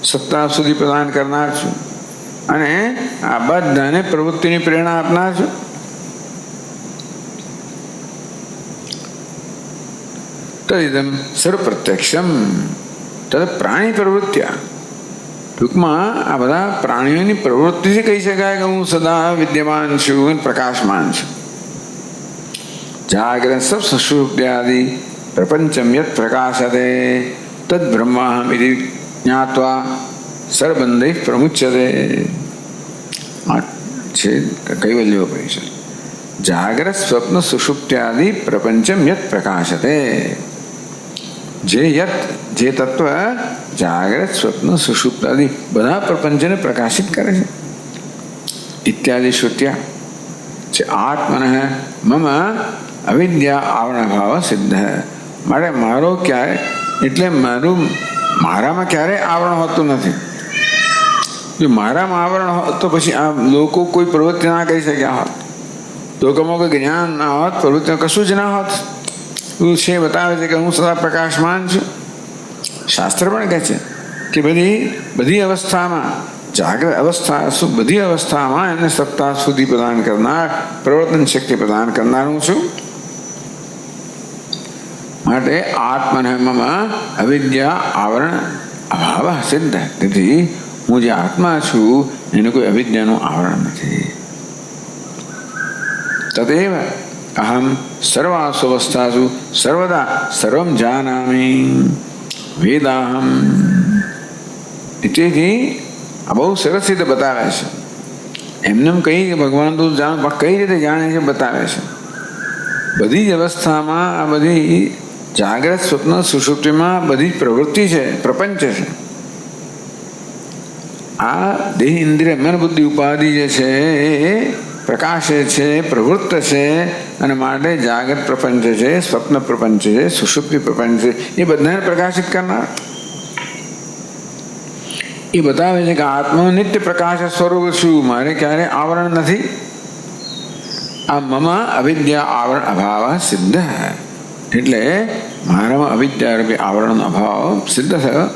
સત્તા સુધી પ્રદાન કરનાર છું, અને આ બધાને પ્રવૃત્તિની પ્રેરણા આપનાર છું. તદિદમ સર્વપ્રત્યક્ષમ તદ પ્રાણી પ્રવૃત્ત્યા. ટૂંકમાં આ બધા પ્રાણીઓની પ્રવૃત્તિથી કહી શકાય કે હું સદા વિદ્યમાન છું, પ્રકાશમાન છું. જાગ્રત સબ સુષુપ્ત્યાદિ પ્રપંચમ યત પ્રકાશતે તદ બ્રહ્માહમ ઇતિ જ્ઞાત્વા સર્વબંધૈઃ પ્રમુચ્યતે. છે કૈવલ્યોપનિષદ. જાગ્રત સ્વપ્ન સુષુપ્ત્યાદિ પ્રપંચમ યત પ્રકાશતે. જે યત, જે તત્વ જાગ્રત સ્વપ્ન સુષુપ્તાદિ બધા પ્રપંચને પ્રકાશિત કરે છે. ઇત્યાદિ શ્રુત્યા છે આત્મન મમ અવિદ્યા આવરણ ભાવ સિદ્ધ. મારે મારો ક્યારે, એટલે મારામાં ક્યારેય આવરણ હોતું નથી. જો મારામાં આવરણ હોત તો પછી આ લોકો કોઈ પ્રવૃત્તિ ના કરી શક્યા હોત, લોકોમાં કોઈ જ્ઞાન ના હોત, પ્રવૃત્તિ કશું જ ના હોત. છે બતાવે છે કે હું સદા પ્રકાશમાન છું. શાસ્ત્ર પણ કહે છે કે બધી અવસ્થામાં, જાગ્રત અવસ્થા, બધી અવસ્થામાં એમને સત્તા સુધી પ્રદાન કરનાર, પ્રવર્તન શક્તિ પ્રદાન કરનાર હું છું. માટે આત્મન મમ અવિદ્યા આવરણ અભાવ સિદ્ધ. તેથી હું જે આત્મા છું એને કોઈ અવિદ્યાનું આવરણ નથી. તદેવ અહમ સર્વાસુ અવસ્થાસુ સર્વદા સર્વમ જાનામિ વેદાહમ. તેથી આ બહુ સરસ રીતે બતાવે છે. એમને કઈ ભગવાન તો કઈ રીતે જાણે છે બતાવે છે. બધી જ અવસ્થામાં આ બધી જાગ્રત સ્વપ્ન સુષુપ્તિમાં બધી પ્રવૃત્તિ છે, પ્રપંચ છે. આ દેહ ઇન્દ્રિય મન બુદ્ધિ ઉપાધિ જે છે એ પ્રકાશે છે, પ્રવૃત્ત છે, અને માટે જાગૃત પ્રપંચ છે, સ્વપ્ન પ્રપંચ છે, સુષુપ્તિ પ્રપંચ છે, એ બધાને પ્રકાશિત કરનાર. એ બતાવે છે કે આત્મા નિત્ય પ્રકાશ સ્વરૂપ છું, મારે ક્યારે આવરણ નથી. આ મમ અવિદ્યા આવરણ અભાવ સિદ્ધ. એટલે મારામાં અવિદ્યા રૂપી આવરણનો અભાવ સિદ્ધ થયો.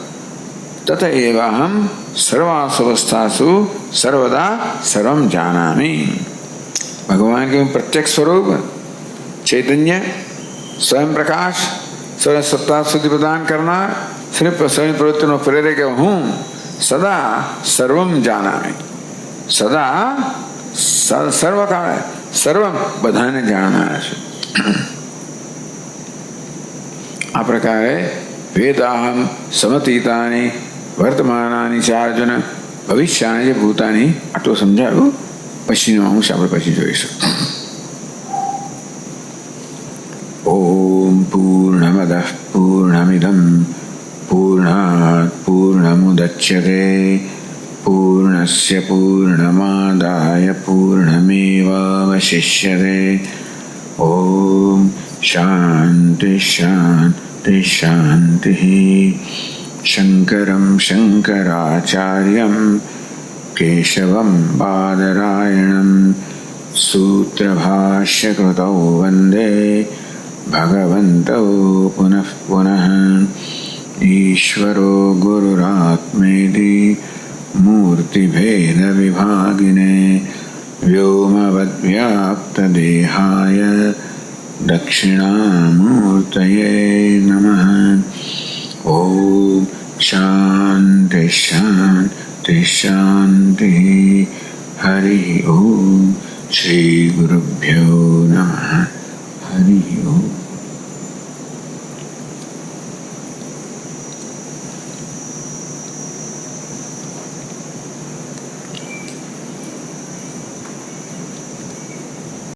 તત એવ અહમ સર્વાસુ અવસ્થાસુ સર્વદા સર્વમ જાનામિ. ભગવાન કે પ્રત્યક્ષ સ્વરૂપ, ચૈતન્ય, સ્વયં પ્રકાશ, સ્વયં સત્તા સુધી પ્રદાન કરનાર, સ્વયં પ્રવૃત્તિનો પ્રેરક હું સદા સર્વમ જાનામિ. સદા સર્વકાળે સર્વમ બધાને જાણનાર છે. આ પ્રકારે વેદાહમ સમતીતાની વર્તમાનાની ચાર્જન ભવિષ્યાની જે ભૂતાની આટલું સમજાવ્યું. પછીનો અંશ આપણે પછી જોઈશું. ઓમ પૂર્ણમદ પૂર્ણમિદમ પૂર્ણાત પૂર્ણમુદચ્યતે પૂર્ણસ્ય પૂર્ણમાદાય પૂર્ણમેવાવશિષ્યતે. ઓમ શાંતિ શાંતિ શાંતિ. શંકરમ શંકરાચાર્યમ केशवं बादरायणं सूत्रभाष्यकृतौ वन्दे भगवन्तौ पुनः पुनः। ईश्वरो गुरुरात्मेति मूर्तिभेदविभागिने व्योमवद्व्याप्तदेहाय दक्षिणामूर्तये नमः। ॐ शान्ति शान्ति शान्तिः। हरिः ॐ। श्रीगुरुभ्यो नमः। हरिः ॐ।